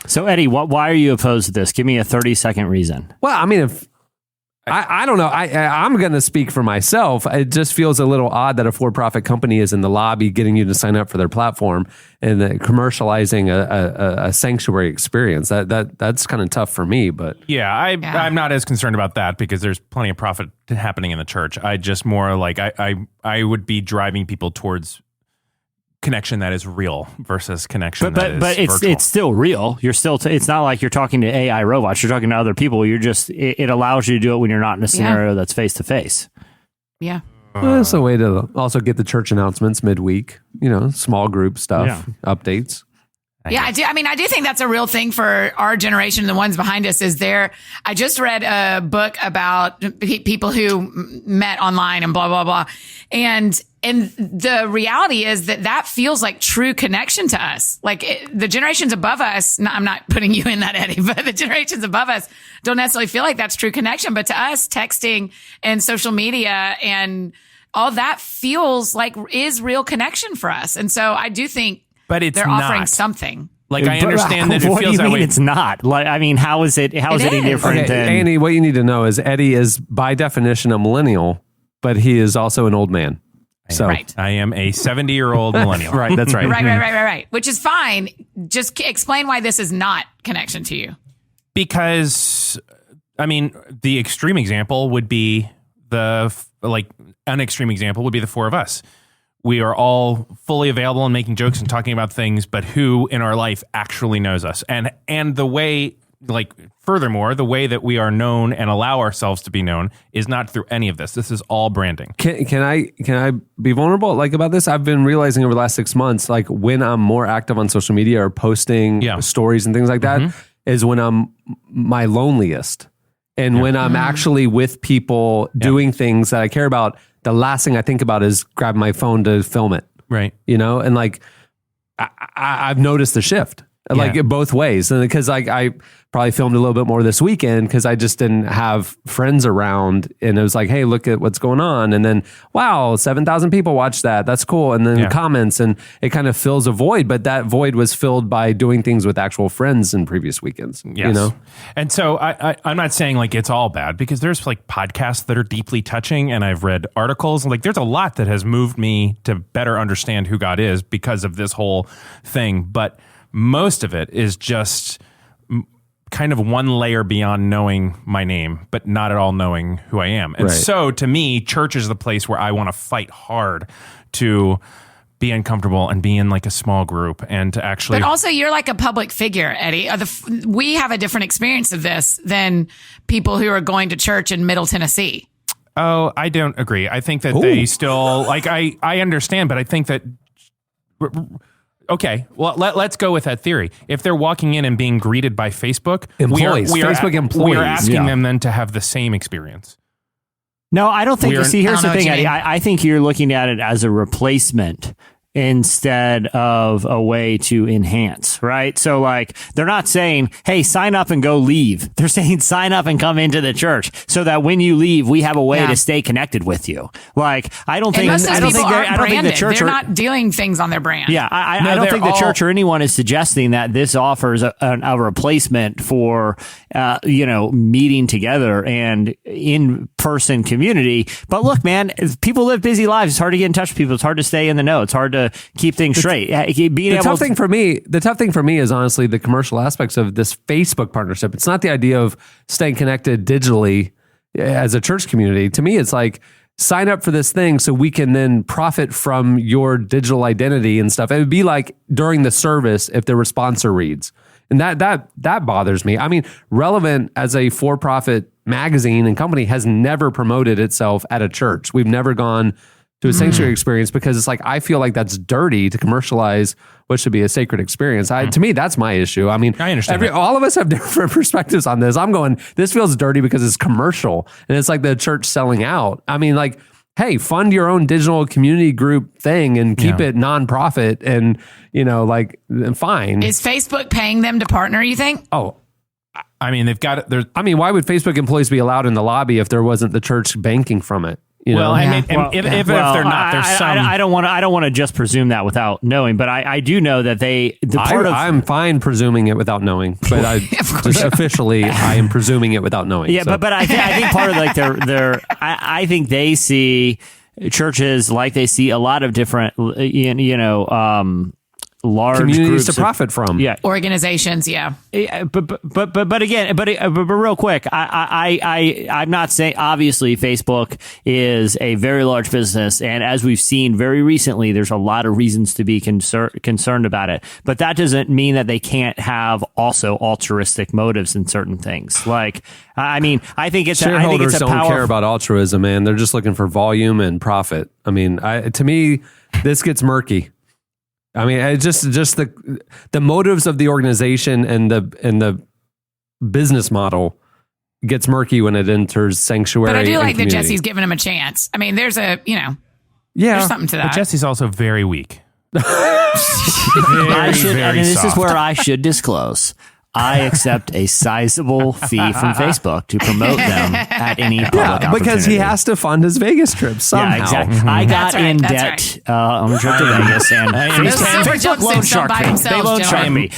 So, Eddie, why are you opposed to this? Give me a 30-second reason. Well, I mean, if I don't know. I'm going to speak for myself. It just feels a little odd that a for-profit company is in the lobby getting you to sign up for their platform and commercializing a sanctuary experience. That's kind of tough for me. But Yeah, I'm not as concerned about that because there's plenty of profit happening in the church. I just more like I would be driving people towards connection that is real versus connection that is but virtual. it's still real. You're still it's not like you're talking to AI robots. You're talking to other people. You're just it allows you to do it when you're not in a scenario that's face to face. Yeah. well, it's a way to also get the church announcements midweek. Small group stuff, updates. Yeah, I do. I mean, I do think that's a real thing for our generation. The ones behind us I just read a book about people who met online and blah, blah, blah. And the reality is that feels like true connection to us. Like the generations above us, I'm not putting you in that, Eddie, but the generations above us don't necessarily feel like that's true connection. But to us, texting and social media and all that feels like is real connection for us. And so I do think But it's they're offering not. something. Like I understand that it What do feels you that mean way. it's not? Like, I mean, how is it any is. different than Andy, what you need to know is Eddie is by definition a millennial, but he is also an old man. So Right. I am a 70-year-old millennial. right, that's right. Right. Which is fine. Just explain why this is not connection to you. Because I mean, the extreme example would be an extreme example would be the four of us. We are all fully available and making jokes and talking about things, but who in our life actually knows us? And the way like, furthermore, the way that we are known and allow ourselves to be known is not through any of this. This is all branding. Can I be vulnerable like about this? I've been realizing over the last 6 months, like when I'm more active on social media or posting stories and things like that, is when I'm my loneliest. And when I'm actually with people doing things that I care about, the last thing I think about is grab my phone to film it. Right. You know, and like I've noticed the shift. Like both ways. And because I probably filmed a little bit more this weekend because I just didn't have friends around, and it was like, hey, look at what's going on. And then, wow, 7,000 people watched that. That's cool. And then comments, and it kind of fills a void, but that void was filled by doing things with actual friends in previous weekends. Yes. You know? And so I'm not saying like it's all bad, because there's like podcasts that are deeply touching, and I've read articles, like there's a lot that has moved me to better understand who God is because of this whole thing. But most of it is just kind of one layer beyond knowing my name, but not at all knowing who I am. And so to me, church is the place where I want to fight hard to be uncomfortable and be in like a small group and to actually. But also, you're like a public figure, Eddie. We have a different experience of this than people who are going to church in Middle Tennessee. Oh, I don't agree. I think that they still like, I understand, but I think that. Okay, well, let's go with that theory. If they're walking in and being greeted by Facebook employees, Facebook employees, we are asking them then to have the same experience. No, I don't think. See, here's the thing, Eddie. I think you're looking at it as a replacement instead of a way to enhance, right? So like, they're not saying, hey, sign up and go leave. They're saying sign up and come into the church so that when you leave, we have a way to stay connected with you. Like, I don't think the church they're not doing things on their brand. Yeah. I don't think the church or anyone is suggesting that this offers a replacement for, meeting together and in-person community. But look, man, people live busy lives. It's hard to get in touch with people. It's hard to stay in the know. It's hard to keep things straight. The tough thing for me is honestly the commercial aspects of this Facebook partnership. It's not the idea of staying connected digitally as a church community. To me, it's like, sign up for this thing so we can then profit from your digital identity and stuff. It would be like during the service if there were sponsor reads. And that bothers me. I mean, Relevant as a for-profit magazine and company has never promoted itself at a church. We've never gone to a sanctuary experience because it's like, I feel like that's dirty to commercialize what should be a sacred experience. To me, that's my issue. I mean, I understand all of us have different perspectives on this. I'm going, this feels dirty because it's commercial and it's like the church selling out. I mean, like, hey, fund your own digital community group thing and keep it nonprofit and, fine. Is Facebook paying them to partner, you think? Oh, I mean, they've got it. Why would Facebook employees be allowed in the lobby if there wasn't the church banking from it? If they're not, there's some. I don't want to just presume that without knowing, but I do know that I'm fine presuming it without knowing, but I just officially I am presuming it without knowing. Yeah, so. but I think part of like I think they see churches like they see a lot of different large communities groups to profit from. Yeah, organizations. Yeah. But again, real quick, I'm not saying, obviously Facebook is a very large business, and as we've seen very recently, there's a lot of reasons to be concerned about it. But that doesn't mean that they can't have also altruistic motives in certain things. Like, I think it's shareholders don't care about altruism, man. They're just looking for volume and profit. I mean, to me, this gets murky. I mean, it's just the motives of the organization and the business model gets murky when it enters sanctuary. But I do like that community. Jesse's giving him a chance. I mean, there's there's something to that. But Jesse's also very weak. This is where I should disclose. I accept a sizable fee from Facebook to promote them at any public opportunity. Because he has to fund his Vegas trip somehow. Yeah, exactly. I got in debt on a trip to Vegas, and Facebook loan sharked me. They loan sharked me.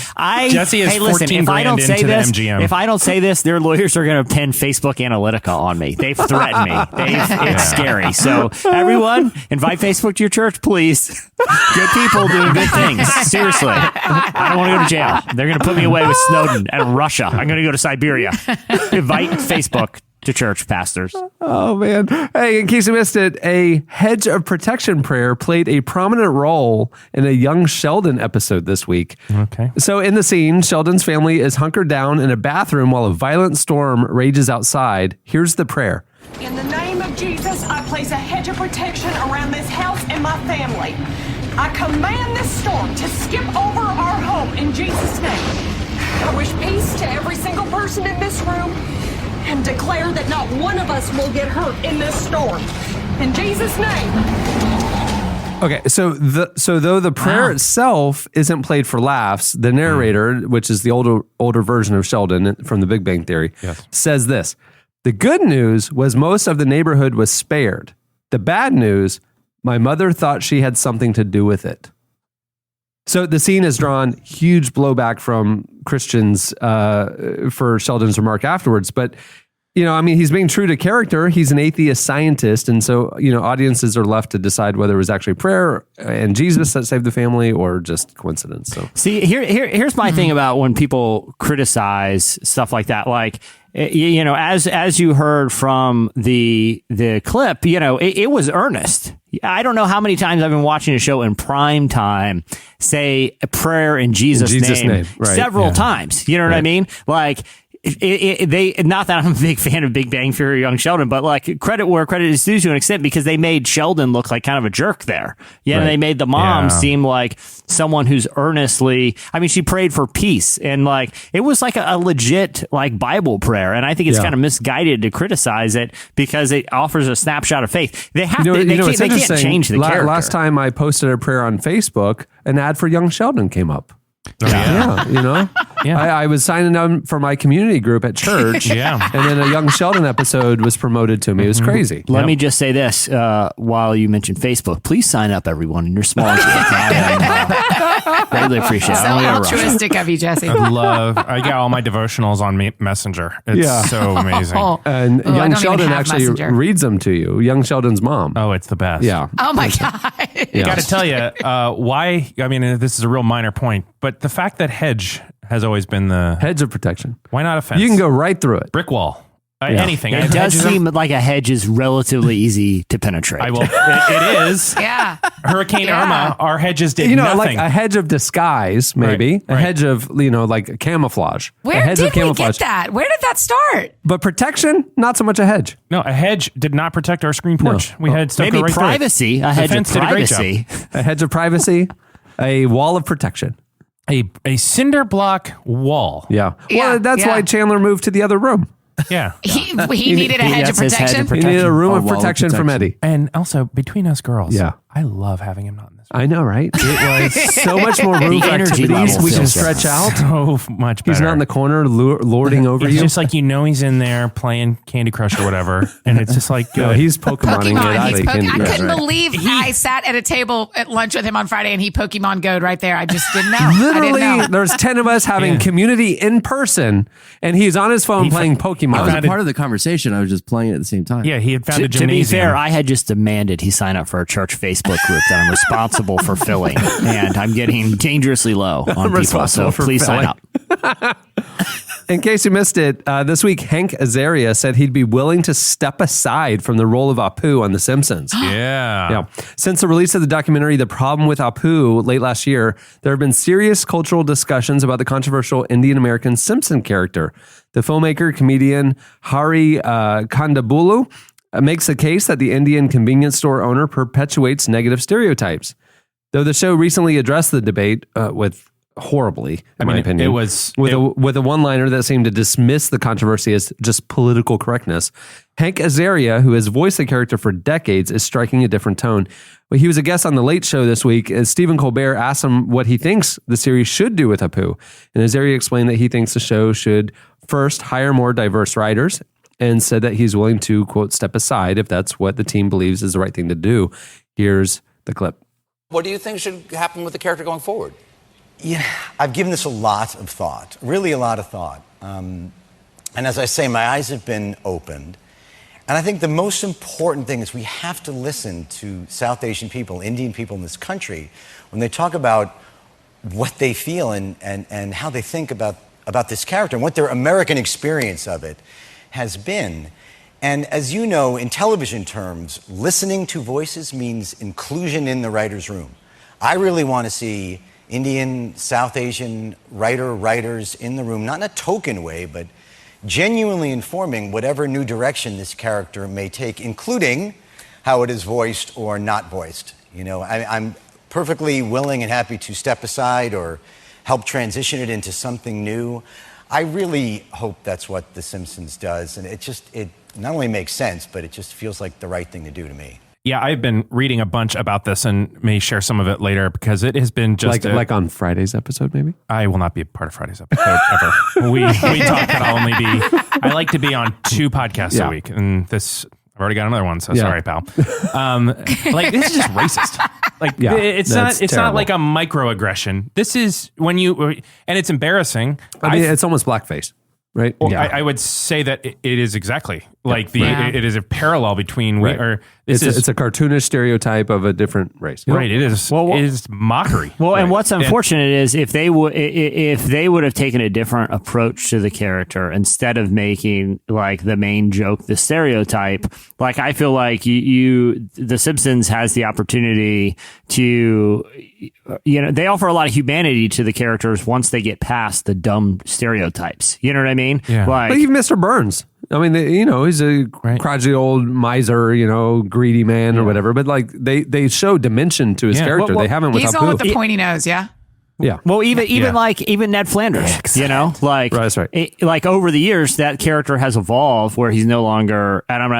Jesse is 14 grand into the MGM. If I don't say this, their lawyers are going to pin Facebook Analytica on me. They've threatened me. It's scary. So everyone, invite Facebook to your church, please. Good people doing good things. Seriously. I don't want to go to jail. They're going to put me away with Snowden and Russia. I'm going to go to Siberia. Invite Facebook to church pastors. Oh, man. Hey, in case you missed it, a hedge of protection prayer played a prominent role in a Young Sheldon episode this week. Okay. So in the scene, Sheldon's family is hunkered down in a bathroom while a violent storm rages outside. Here's the prayer. In the name of Jesus, I place a hedge of protection around this house and my family. I command this storm to skip over our home in Jesus' name. I wish peace to every single person in this room and declare that not one of us will get hurt in this storm. In Jesus' name. Okay, so though the prayer itself isn't played for laughs, the narrator, which is the older version of Sheldon from The Big Bang Theory, says this. The good news was most of the neighborhood was spared. The bad news, my mother thought she had something to do with it. So the scene has drawn huge blowback from Christians for Sheldon's remark afterwards. But, he's being true to character. He's an atheist scientist. And so, audiences are left to decide whether it was actually prayer and Jesus that saved the family or just coincidence. So see, here's my thing about when people criticize stuff like that. Like, as you heard from the clip, it was earnest. I don't know how many times I've been watching a show in prime time say a prayer in Jesus' name. Right. Several times. You know what I mean? Like, they not that I'm a big fan of Big Bang Theory or Young Sheldon, but like credit where credit is due to an extent because they made Sheldon look like kind of a jerk there. Yeah, and they made the mom seem like someone who's earnestly. I mean, she prayed for peace, and like it was like a legit like Bible prayer. And I think it's kind of misguided to criticize it because it offers a snapshot of faith. They have they can't change the character. Last time I posted a prayer on Facebook, an ad for Young Sheldon came up. I was signing up for my community group at church. And then a Young Sheldon episode was promoted to me. It was crazy. Let me just say this while you mentioned Facebook. Please sign up, everyone, in your small group. Greatly appreciate it. So altruistic of you, Jesse. I got all my devotionals on Messenger. It's so amazing. And Young Sheldon actually reads them to you. Young Sheldon's mom. Oh, it's the best. Yeah. Oh my God. I got to tell you why. I mean, this is a real minor point, but the fact that hedge has always been the hedge of protection. Why not a fence? You can go right through it. Brick wall. Anything. It does seem like a hedge is relatively easy to penetrate. It is. Yeah. Hurricane Irma, our hedges did nothing. Like a hedge of disguise, maybe. Right. A hedge of, like camouflage. Where did we get that? Where did that start? But protection, not so much a hedge. No, a hedge did not protect our screen porch. No. We had stuff maybe right privacy. Through it. A hedge of privacy. A hedge of privacy. A wall of protection. A cinder block wall. Yeah. Well, that's why Chandler moved to the other room. Yeah. He needed a hedge of protection. He needed a room of protection from Eddie. And also, between us girls, I love having him not in this room. I know, right? It was so much more room for activities we can stretch out. So much better. He's not in the corner lording over you. It's just like he's in there playing Candy Crush or whatever. And it's just like, no, he's Pokemoning it. I couldn't believe I sat at a table at lunch with him on Friday and he Pokemon Go'd right there. I just didn't know. Literally, there's 10 of us having community in person and he's on his phone playing Pokemon. I was a part of the conversation. I was just playing it at the same time. Yeah, he had found a gymnasium. To be fair, I had just demanded he sign up for a church Facebook group that I'm responsible for filling, and I'm getting dangerously low on people, so please sign up. In case you missed it, this week Hank Azaria said he'd be willing to step aside from the role of Apu on The Simpsons. Yeah. Since the release of the documentary The Problem with Apu late last year, there have been serious cultural discussions about the controversial Indian-American Simpson character. The filmmaker, comedian Hari Kondabolu makes the case that the Indian convenience store owner perpetuates negative stereotypes. Though the show recently addressed the debate with horribly, in my opinion. It was with a one-liner that seemed to dismiss the controversy as just political correctness. Hank Azaria, who has voiced the character for decades, is striking a different tone. Well, he was a guest on The Late Show this week as Stephen Colbert asked him what he thinks the series should do with Apu. And Azaria explained that he thinks the show should first hire more diverse writers and said that he's willing to, quote, step aside if that's what the team believes is the right thing to do. Here's the clip. What do you think should happen with the character going forward? Yeah, I've given this a lot of thought, really a lot of thought. And as I say, my eyes have been opened. And I think the most important thing is we have to listen to South Asian people, Indian people in this country, when they talk about what they feel and how they think about this character and what their American experience of it has been. And as you know, in television terms, listening to voices means inclusion in the writer's room. I really want to see Indian, South Asian writers in the room, not in a token way, but genuinely informing whatever new direction this character may take, including how it is voiced or not voiced. You know, I'm perfectly willing and happy to step aside or help transition it into something new. I really hope that's what The Simpsons does, and it not only makes sense, but it just feels like the right thing to do to me. Yeah, I've been reading a bunch about this and may share some of it later because it has been just like on Friday's episode, maybe. I will not be a part of Friday's episode ever. We talk that I'll only be. I like to be on 2 podcasts a week, and this I've already got another one. So sorry, pal. Like this is just racist. Like it's not like a microaggression. This is when you and it's embarrassing. I mean, it's almost blackface. Right. Well, I would say that it is exactly like it is a parallel between it's a cartoonish stereotype of a different race. Right. It is. It is mockery. Well, and what's unfortunate is if they would have taken a different approach to the character instead of making like the main joke the stereotype. Like I feel like The Simpsons has the opportunity to, they offer a lot of humanity to the characters once they get past the dumb stereotypes. You know what I mean? Yeah. But even Mr. Burns. I mean, he's a crotchety old miser, greedy man or whatever. But like they show dimension to his character. They haven't with He's Apu. the one with the pointy nose, yeah. Yeah. Well, even Ned Flanders, like that's right. Like over the years, that character has evolved where he's no longer. And I'm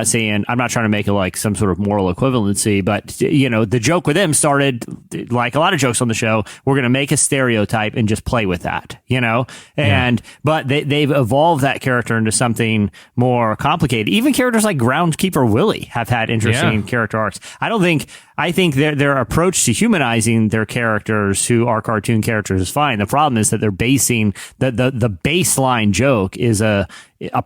not trying to make it like some sort of moral equivalency, but the joke with him started like a lot of jokes on the show. We're going to make a stereotype and just play with that, but they've evolved that character into something more complicated. Even characters like Groundskeeper Willie have had interesting character arcs. I think their approach to humanizing their characters who are cartoon characters is fine. The problem is that they're basing the baseline joke is a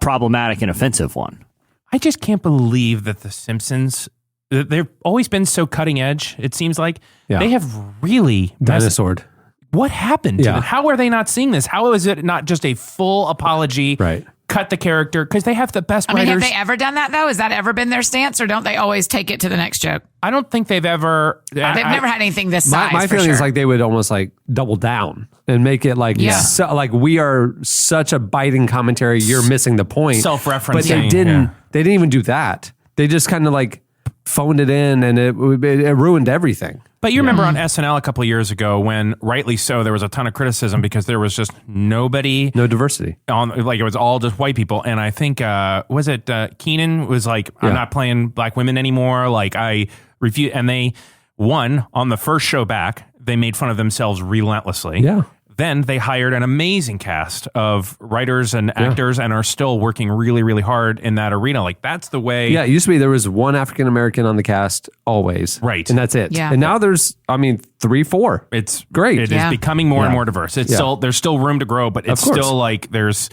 problematic and offensive one. I just can't believe that The Simpsons, they've always been so cutting edge. It seems like they have really dinosaured. What happened to them? How are they not seeing this? How is it not just a full apology? Right. Cut the character because they have the best writers. Have they ever done that though? Has that ever been their stance, or don't they always take it to the next joke? I don't think they've ever. They've never had anything this size. My feeling is like they would almost like double down and make it like like we are such a biting commentary. You're missing the point. Self-referencing. But they didn't. They didn't even do that. They just kind of like phoned it in, and it ruined everything. But you remember on SNL a couple of years ago when, rightly so, there was a ton of criticism because there was just no diversity it was all just white people. And I think was it Keenan was like, I'm not playing black women anymore. Like I refuse. And they won on the first show back. They made fun of themselves relentlessly. Yeah. Then they hired an amazing cast of writers and actors and are still working really, really hard in that arena. Like that's the way. Yeah, it used to be there was one African American on the cast always. Right. And that's it. Yeah. And now there's, 3, 4. It's great. It is becoming more and more diverse. It's still, there's still room to grow, but it's still like The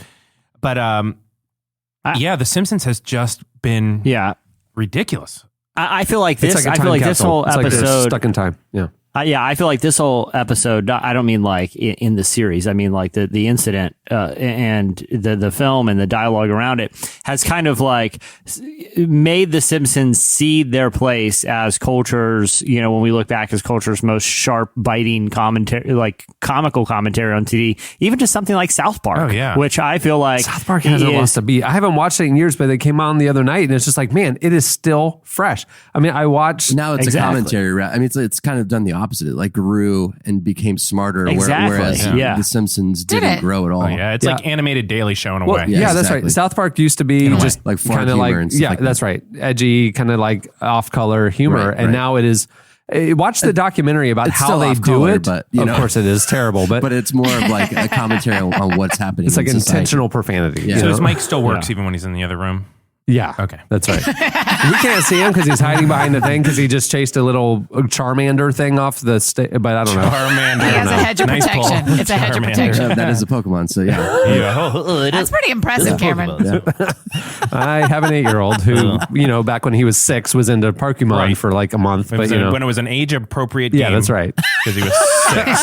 Simpsons has just been ridiculous. I feel like this. It's like I feel like this whole it's episode like they're stuck in time. Yeah. I feel like this whole episode, I don't mean like in the series. I mean like the incident and the film and the dialogue around it has kind of like made The Simpsons cede their place as culture's, when we look back as culture's most sharp, biting commentary, like comical commentary on TV, even to something like South Park. Oh, yeah. Which I feel like South Park hasn't lost a beat. I haven't watched it in years, but they came on the other night and it's just like, man, it is still fresh. I mean, I watched. Now it's a commentary. I mean, it's kind of done the opposite. It like grew and became smarter. Whereas The Simpsons didn't grow at all. Oh, yeah, it's like animated Daily Show in a way. Yeah, that's right. South Park used to be just like kind of like that's right, edgy, kind of like off-color humor, and now it is. Watch the documentary about how they do it. But of course, it is terrible. But it's more of like a commentary on what's happening. It's like in society. intentional profanity. Yeah. So his mic still works even when he's in the other room. Yeah. Okay. That's right. We can't see him because he's hiding behind the thing because he just chased a little Charmander thing off the stage. But I don't know. Charmander. He has a hedge of protection. It's a hedge of protection. That is a Pokemon. So yeah. That's pretty impressive, Cameron. I have an 8-year-old who, back when he was 6, was into Pokemon for like a month. But when it was an age-appropriate game. Yeah, that's right. Because he was 6.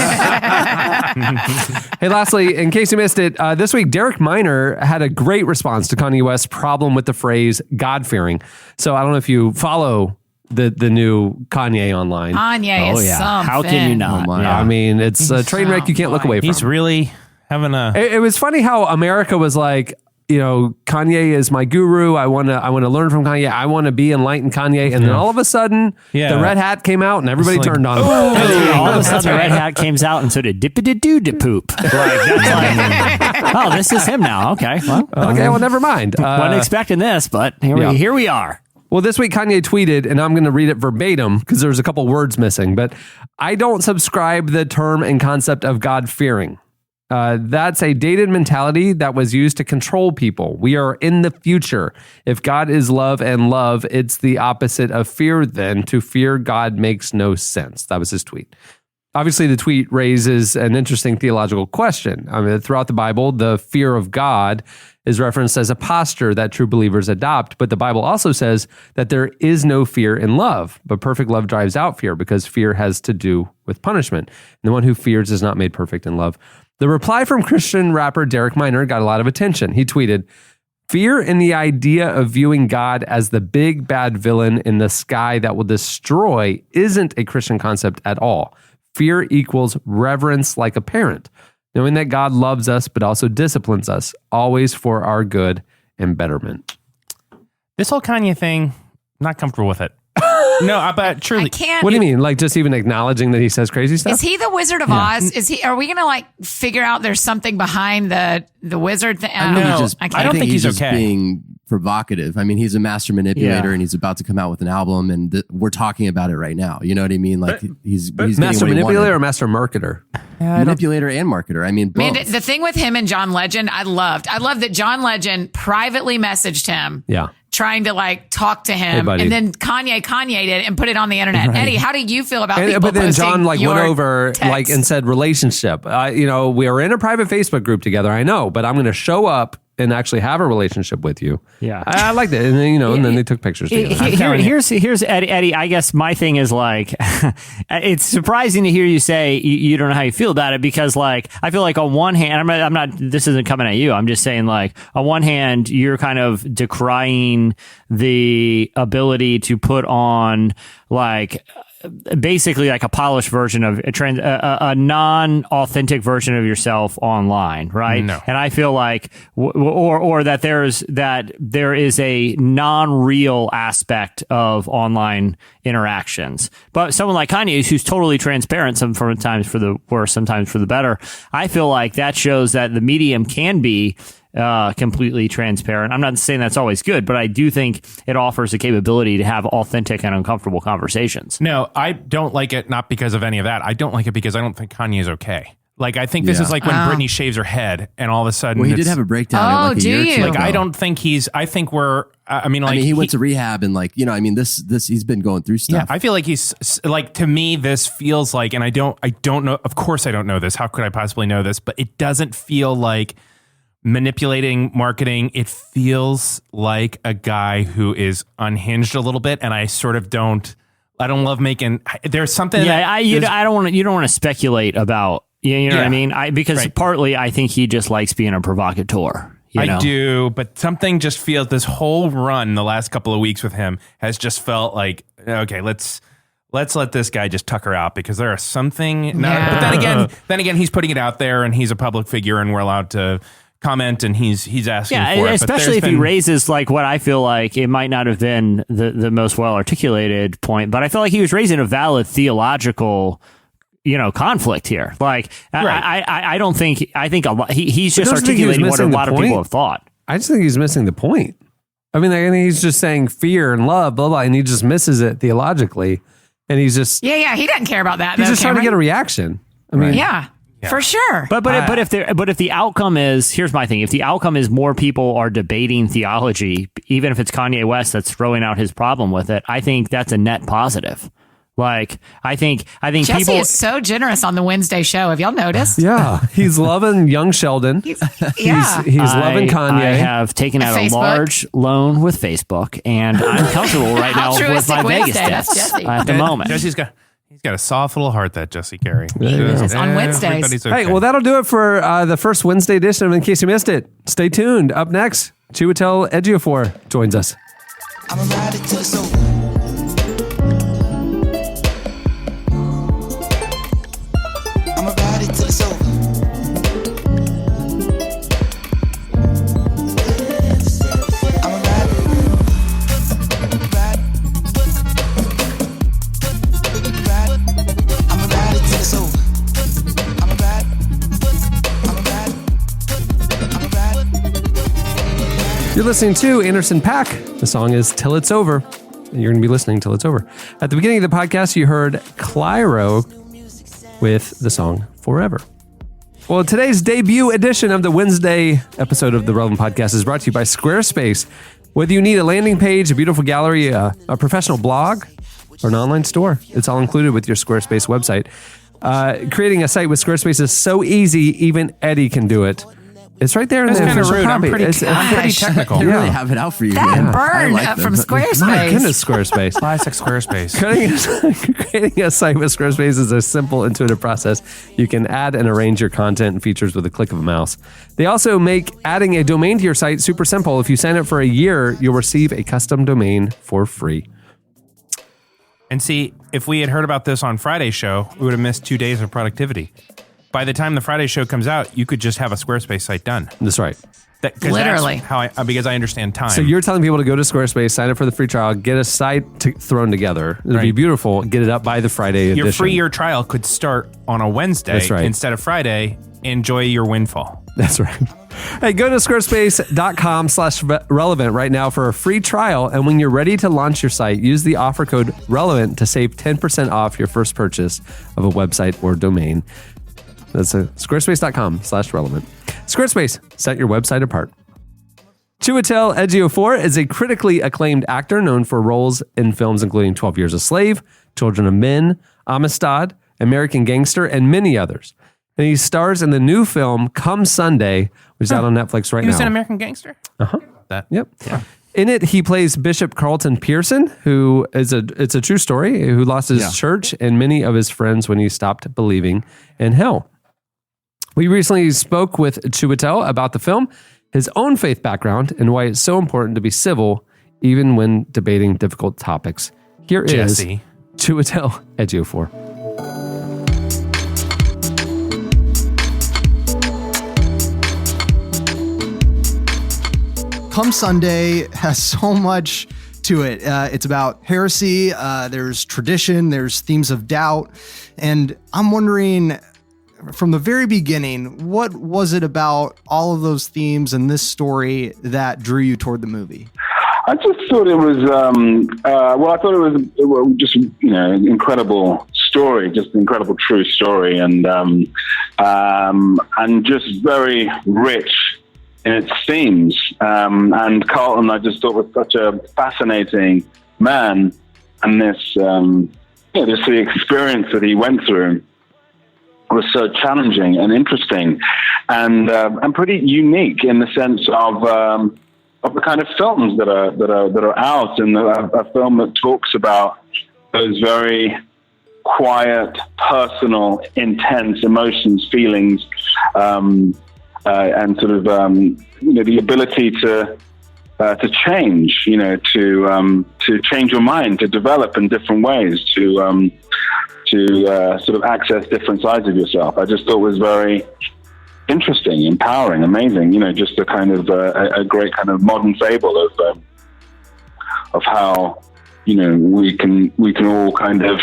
Hey, lastly, in case you missed it, this week Derek Minor had a great response to Kanye West's problem with the phrase phrase God-fearing. So I don't know if you follow the new Kanye online. Kanye is something. How can you not? I mean, it's a train wreck you can't look away from. He's really having a... It was funny how America was like, Kanye is my guru. I want to learn from Kanye. I want to be enlightened Kanye. And then all of a sudden, the red hat came out and everybody turned on him. All of a sudden, the red hat came out and so did dippity-doo-de-poop. This is him now. Okay. Well, never mind. Wasn't expecting this, but here we are. Well, this week Kanye tweeted, and I'm going to read it verbatim because there's a couple words missing, but I don't subscribe the term and concept of God-fearing. That's a dated mentality that was used to control people. We are in the future. If God is love and love, it's the opposite of fear then. To fear God makes no sense. That was his tweet. Obviously, the tweet raises an interesting theological question. I mean, throughout the Bible, the fear of God is referenced as a posture that true believers adopt. But the Bible also says that there is no fear in love, but perfect love drives out fear because fear has to do with punishment. And the one who fears is not made perfect in love. The reply from Christian rapper Derek Minor got a lot of attention. He tweeted, "Fear in the idea of viewing God as the big bad villain in the sky that will destroy isn't a Christian concept at all. Fear equals reverence like a parent, knowing that God loves us but also disciplines us, always for our good and betterment." This whole Kanye thing, not comfortable with it. No, but truly. I can't. What do you mean? Like just even acknowledging that he says crazy stuff? Is he the Wizard of Oz? Are we going to figure out there's something behind the wizard thing? I don't think he's just okay. Being provocative. I mean, he's a master manipulator and he's about to come out with an album and we're talking about it right now. You know what I mean? Like he's master manipulator or master marketer? Manipulator and marketer. I mean, both. Man, the thing with him and John Legend, I loved that John Legend privately messaged him. Yeah. Trying to talk to him, and then Kanye did and put it on the internet. Right. Eddie, how do you feel about people But then posting John went over text? And said relationship. We are in a private Facebook group together. I know, but I'm going to show up and actually have a relationship with you. Yeah, I like that. And then, and then they took pictures together. Here's Eddie. I guess my thing is it's surprising to hear you say you don't know how you feel about it because I feel like on one hand, I'm not. This isn't coming at you. I'm just saying on one hand, you're kind of decrying the ability to put on basically a polished version of a non-authentic version of yourself online, right? No. And I feel or that there is a non-real aspect of online interactions. But someone like Kanye, who's totally transparent, sometimes for the worse, sometimes for the better, I feel like that shows that the medium can be completely transparent. I'm not saying that's always good, but I do think it offers the capability to have authentic and uncomfortable conversations. No, I don't like it, not because of any of that. I don't like it because I don't think Kanye is okay. I think this is when Britney shaves her head and all of a sudden... Well, he did have a breakdown. Do you? I don't think I think we're... he went to rehab and this he's been going through stuff. Yeah, I feel like he's to me, this feels like, and I don't know, of course I don't know this. How could I possibly know this? But it doesn't feel like manipulating marketing. It feels like a guy who is unhinged a little bit, and I sort of don't love making. There's something. Yeah, you don't want to speculate about. You know what I mean? Because partly I think he just likes being a provocateur. I do, but something just feels. This whole run, the last couple of weeks with him, has just felt like okay. Let's let this guy just tucker out because there is something. But then again, he's putting it out there, and he's a public figure, and we're allowed to comment, and he's asking for it. Especially if he raises what I feel like it might not have been the most well articulated point, but I feel like he was raising a valid theological conflict here. I don't think a lot. He's just articulating what a lot of people have thought. I just think he's missing the point. I think he's just saying fear and love, blah blah, and he just misses it theologically, and he's just he doesn't care about that. He's just trying to get a reaction. Yeah. For sure. But if the outcome is, here's my thing, if the outcome is more people are debating theology, even if it's Kanye West that's throwing out his problem with it, I think that's a net positive. I think Jesse people is so generous on the Wednesday show. Have y'all noticed? Yeah, he's loving young Sheldon. He's loving Kanye. I have taken out a large loan with Facebook, and I'm comfortable right now with my Vegas debts at the moment. He's got a soft little heart, that Jesse Carey. It's on Wednesdays. Okay. Hey, well, that'll do it for the first Wednesday edition of In Case You Missed It. Stay tuned. Up next, Chiwetel Ejiofor joins us. I'ma ride it till it's over. I'ma ride it till it's over. You're listening to Anderson .Paak. The song is Till It's Over. And you're going to be listening till it's over. At the beginning of the podcast, you heard Clyro with the song Forever. Well, today's debut edition of the Wednesday episode of the Relevant Podcast is brought to you by Squarespace. Whether you need a landing page, a beautiful gallery, a professional blog, or an online store, it's all included with your Squarespace website. Creating a site with Squarespace is so easy, even Eddie can do it. It's right there in the kind of rude. I'm pretty technical. They really have it out for you. That burn from Squarespace. My goodness, Squarespace. Classic Squarespace. Creating a site with Squarespace is a simple, intuitive process. You can add and arrange your content and features with a click of a mouse. They also make adding a domain to your site super simple. If you sign up for a year, you'll receive a custom domain for free. And see, if we had heard about this on Friday's show, we would have missed 2 days of productivity. By the time the Friday show comes out, you could just have a Squarespace site done. That's right. Literally. That's how because I understand time. So you're telling people to go to Squarespace, sign up for the free trial, get a site thrown together. It'll be beautiful. Get it up by the Friday edition. Your free year trial could start on a Wednesday instead of Friday. Enjoy your windfall. That's right. Hey, go to squarespace.com/relevant right now for a free trial. And when you're ready to launch your site, use the offer code RELEVANT to save 10% off your first purchase of a website or domain. That's squarespace.com/relevant. Squarespace, set your website apart. Chiwetel Ejiofor is a critically acclaimed actor known for roles in films including 12 Years a Slave, Children of Men, Amistad, American Gangster, and many others. And he stars in the new film Come Sunday, which is out on Netflix right now. He was in American Gangster? Uh-huh. Yep. Yeah. In it, he plays Bishop Carlton Pearson, who it's a true story, who lost his church and many of his friends when he stopped believing in hell. We recently spoke with Chiwetel about the film, his own faith background, and why it's so important to be civil even when debating difficult topics. Here is Chiwetel Ejiofor. Come Sunday has so much to it. It's about heresy, there's tradition, there's themes of doubt, and I'm wondering, from the very beginning, what was it about all of those themes and this story that drew you toward the movie? I just thought it was, I thought it was just, an incredible story, just an incredible true story, and just very rich in its themes. And Carlton, I just thought, was such a fascinating man, and just the experience that he went through was so challenging and interesting, and pretty unique in the sense of the kind of films that are out, and a film that talks about those very quiet, personal, intense emotions, feelings, and sort of the ability to change, to change your mind, to develop in different ways, to sort of access different sides of yourself. I just thought it was very interesting, empowering, amazing. Just a kind of a great kind of modern fable of how we can all kind of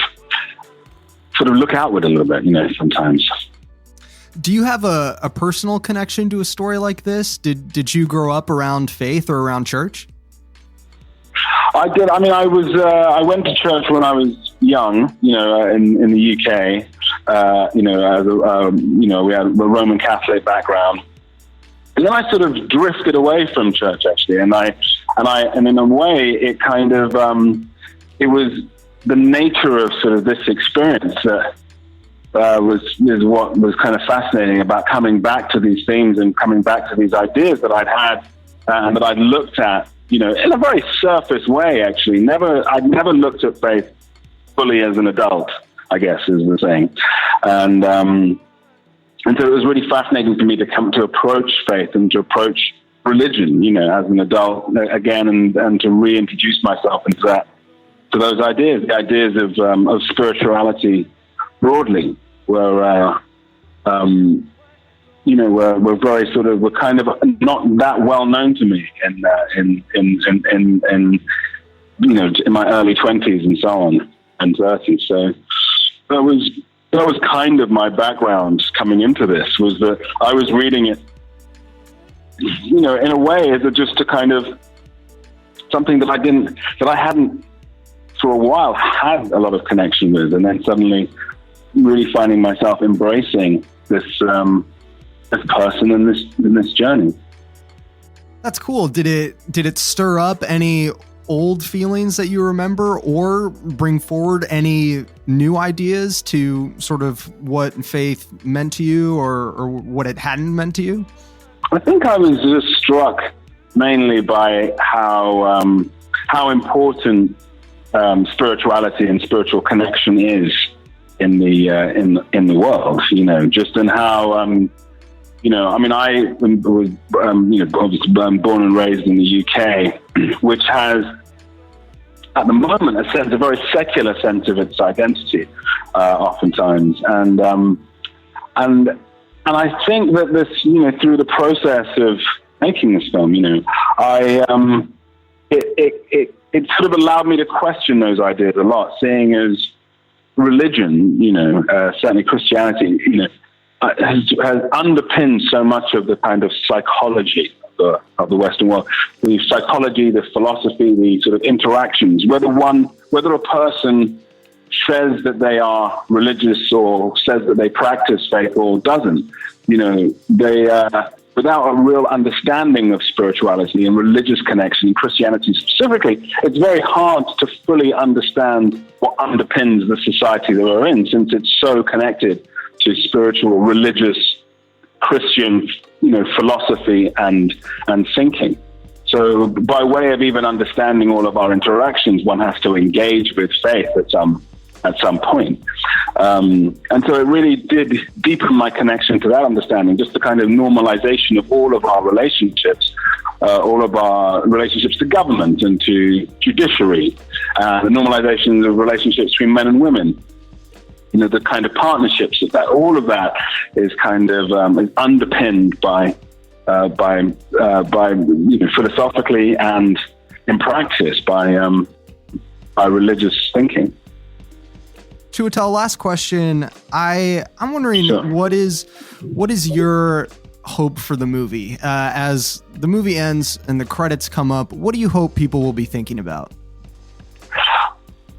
sort of look outward a little bit, sometimes. Do you have a personal connection to a story like this? Did you grow up around faith or around church? I did. I mean, I went to church when I was young, in the UK, we had a Roman Catholic background. And then I sort of drifted away from church, actually. And in a way, it kind of, it was the nature of sort of this experience that is what was kind of fascinating about coming back to these themes and coming back to these ideas that I'd had and that I'd looked at, in a very surface way, actually. I'd never looked at faith fully as an adult, I guess is the saying. And so it was really fascinating for me to approach faith and to approach religion, as an adult again, and to reintroduce myself to those ideas, the ideas of spirituality broadly, were very were kind of not that well known to me in my early 20s and so on and 30s. So that was kind of my background coming into this, was that I was reading it, in a way, as just a kind of something that I hadn't for a while had a lot of connection with, and then suddenly really finding myself embracing this person in this journey. That's cool. Did it stir up any old feelings that you remember, or bring forward any new ideas to sort of what faith meant to you, or what it hadn't meant to you? I think I was just struck mainly by how important spirituality and spiritual connection is in the world. Just in how I was obviously born and raised in the UK, which has at the moment a very secular sense of its identity, oftentimes, and I think that this, through the process of making this film, it sort of allowed me to question those ideas a lot, seeing as religion, certainly Christianity, has underpinned so much of the kind of psychology of the Western world. The psychology, the philosophy, the sort of interactions, whether a person says that they are religious or says that they practice faith or doesn't, they without a real understanding of spirituality and religious connection, Christianity specifically, it's very hard to fully understand what underpins the society that we're in, since it's so connected to spiritual, religious, Christian, philosophy and thinking. So by way of even understanding all of our interactions, one has to engage with faith at some point. And so it really did deepen my connection to that understanding, just the kind of normalization of all of our relationships, all of our relationships to government and to judiciary, the normalization of relationships between men and women, the kind of partnerships that all of that is kind of is underpinned by philosophically and in practice by religious thinking. Chiwetel, last question. I'm wondering what is your hope for the movie as the movie ends and the credits come up? What do you hope people will be thinking about?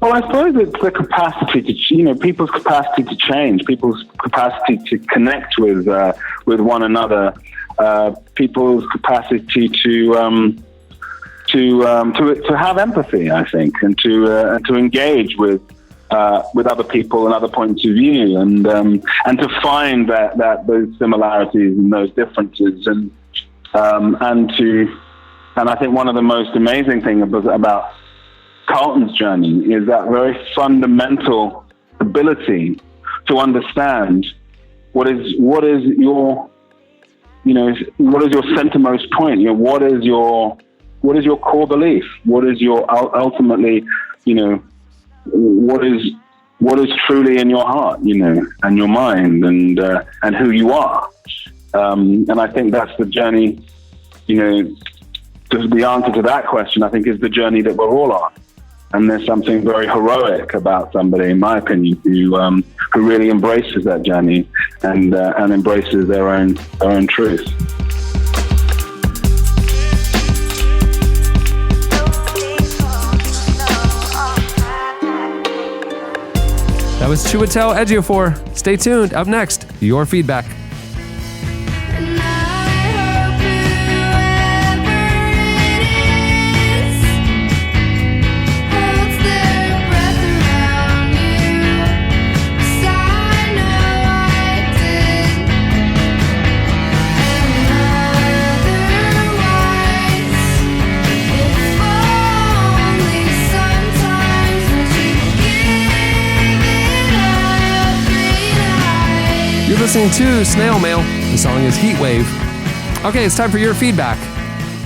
Well, I suppose it's the capacity to, people's capacity to change, people's capacity to connect with one another, people's capacity to have empathy, I think, and to engage with other people and other points of view, and to find that those similarities and those differences, and I think one of the most amazing things about Carlton's journey is that very fundamental ability to understand what is your centermost point. What is your core belief? What is your ultimately, what is truly in your heart, and your mind, and who you are. And I think that's the journey. The answer to that question, I think, is the journey that we're all on. And there's something very heroic about somebody, in my opinion, who really embraces that journey and embraces their own truth. That was Chiwetel Ejiofor. Stay tuned. Up next, your feedback. Listening to Snail Mail. The song is Heat Wave. Okay, it's time for your feedback.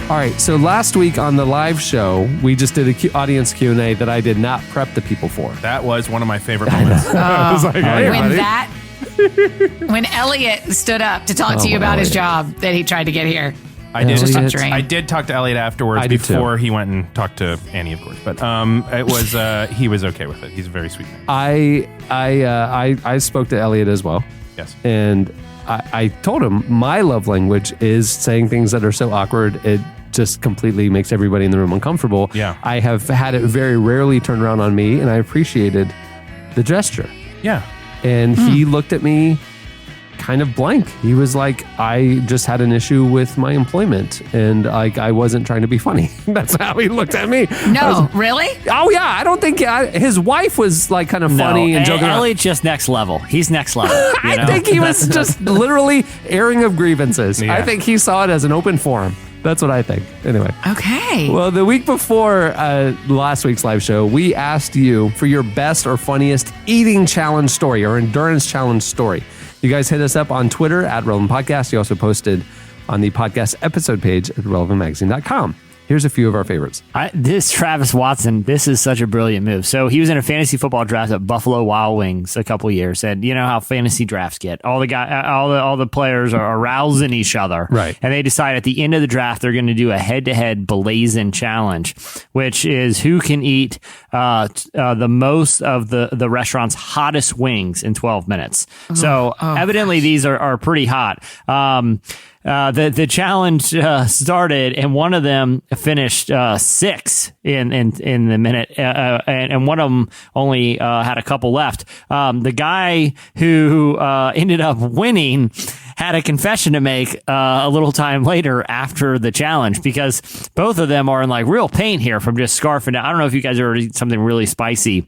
All right. So last week on the live show, we just did a audience Q&A that I did not prep the people for. That was one of my favorite moments. I was like, hey, when Elliot stood up to talk to you about his job that he tried to get here. I did talk to Elliot afterwards before he went and talked to Annie, of course. But it was he was okay with it. He's a very sweet man. I spoke to Elliot as well. Yes. And I told him my love language is saying things that are so awkward it just completely makes everybody in the room uncomfortable. Yeah. I have had it very rarely turned around on me, and I appreciated the gesture. Yeah. And he looked at me kind of blank. He was like, I just had an issue with my employment and I wasn't trying to be funny. That's how he looked at me. No, really? Oh yeah. I don't think his wife was like kind of funny and joking around. Elliott's just next level. He's next level. I think he was just literally airing of grievances. Yeah. I think he saw it as an open forum. That's what I think. Anyway. Okay. Well, the week before last week's live show, we asked you for your best or funniest eating challenge story or endurance challenge story. You guys hit us up on Twitter at Relevant Podcast. You also posted on the podcast episode page at relevantmagazine.com. Here's a few of our favorites. This Travis Watson, this is such a brilliant move. So he was in a fantasy football draft at Buffalo Wild Wings a couple years, and you know how fantasy drafts get. All the players are rousing each other, right? And they decide at the end of the draft they're going to do a head-to-head blazing challenge, which is who can eat the most of the restaurant's hottest wings in 12 minutes. Evidently these are pretty hot. The challenge started, and one of them finished 6 in the minute, and one of them only had a couple left. The guy who ended up winning had a confession to make a little time later after the challenge, because both of them are in like real pain here from just scarfing down. I don't know if you guys ever eat something really spicy,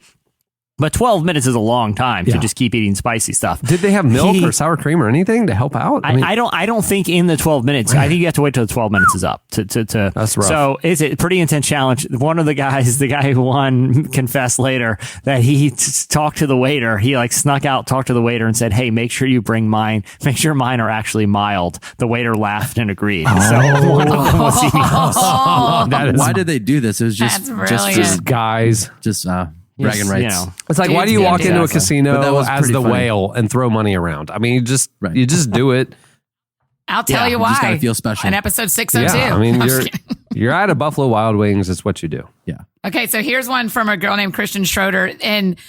but 12 minutes is a long time to just keep eating spicy stuff. Did they have milk or sour cream or anything to help out? I don't think in the 12 minutes. I think you have to wait till the 12 minutes is up. That's rough. So it's a pretty intense challenge. One of the guys, the guy who won, confessed later that he talked to the waiter. He like snuck out, talked to the waiter and said, "Hey, make sure you bring mine. Make sure mine are actually mild." The waiter laughed and agreed. So one of them was eating Why did they do this? It was just guys. Bragging rights. You know. It's like, why do you walk into a casino as the funny. whale and throw money around? I mean, you just do it. I'll tell you why. You just gotta feel special. In episode 602. Yeah, I mean, you're at a Buffalo Wild Wings. It's what you do. Yeah. Okay, so here's one from a girl named Kristen Schroeder, and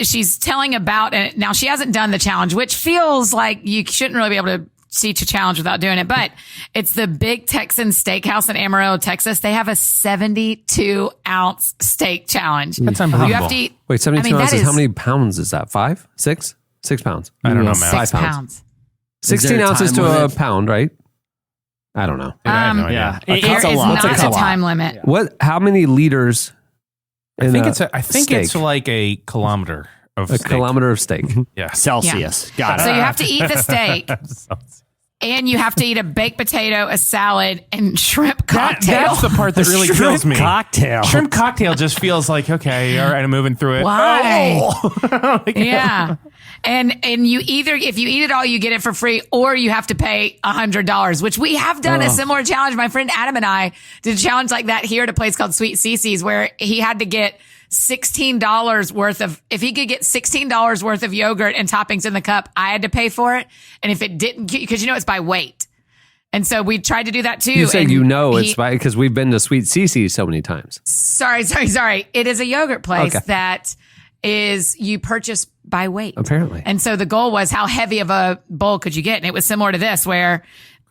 she's telling about it. Now, she hasn't done the challenge, which feels like you shouldn't really be able to teach a challenge without doing it, but it's the Big Texan Steakhouse in Amarillo, Texas. They have a 72-ounce steak challenge. That's unbelievable. You have to eat. Wait, 72 ounces, how many pounds is that? 5? 6? 6 pounds. I don't know, man. 6 pounds. 16 ounces to a pound, right? I don't know. Yeah. There is not a time limit. How many liters? I think it's like a kilometer of steak. Kilometer of steak. Yeah. Celsius. Got it. So you have to eat the steak. And you have to eat a baked potato, a salad, and shrimp cocktail. That's the part that really kills me. Cocktail. Shrimp cocktail just feels like, okay, all right, I'm moving through it. Why? Oh. Yeah. And you either, if you eat it all, you get it for free, or you have to pay $100, which we have done a similar challenge. My friend Adam and I did a challenge like that here at a place called Sweet Cece's, where he had to get $16 worth of, if he could get $16 worth of yogurt and toppings in the cup, I had to pay for it. And if it didn't, because it's by weight. And so we tried to do that too. You say it's by, because we've been to Sweet Cece's so many times. Sorry. It is a yogurt place that is, you purchase by weight. Apparently. And so the goal was, how heavy of a bowl could you get? And it was similar to this, where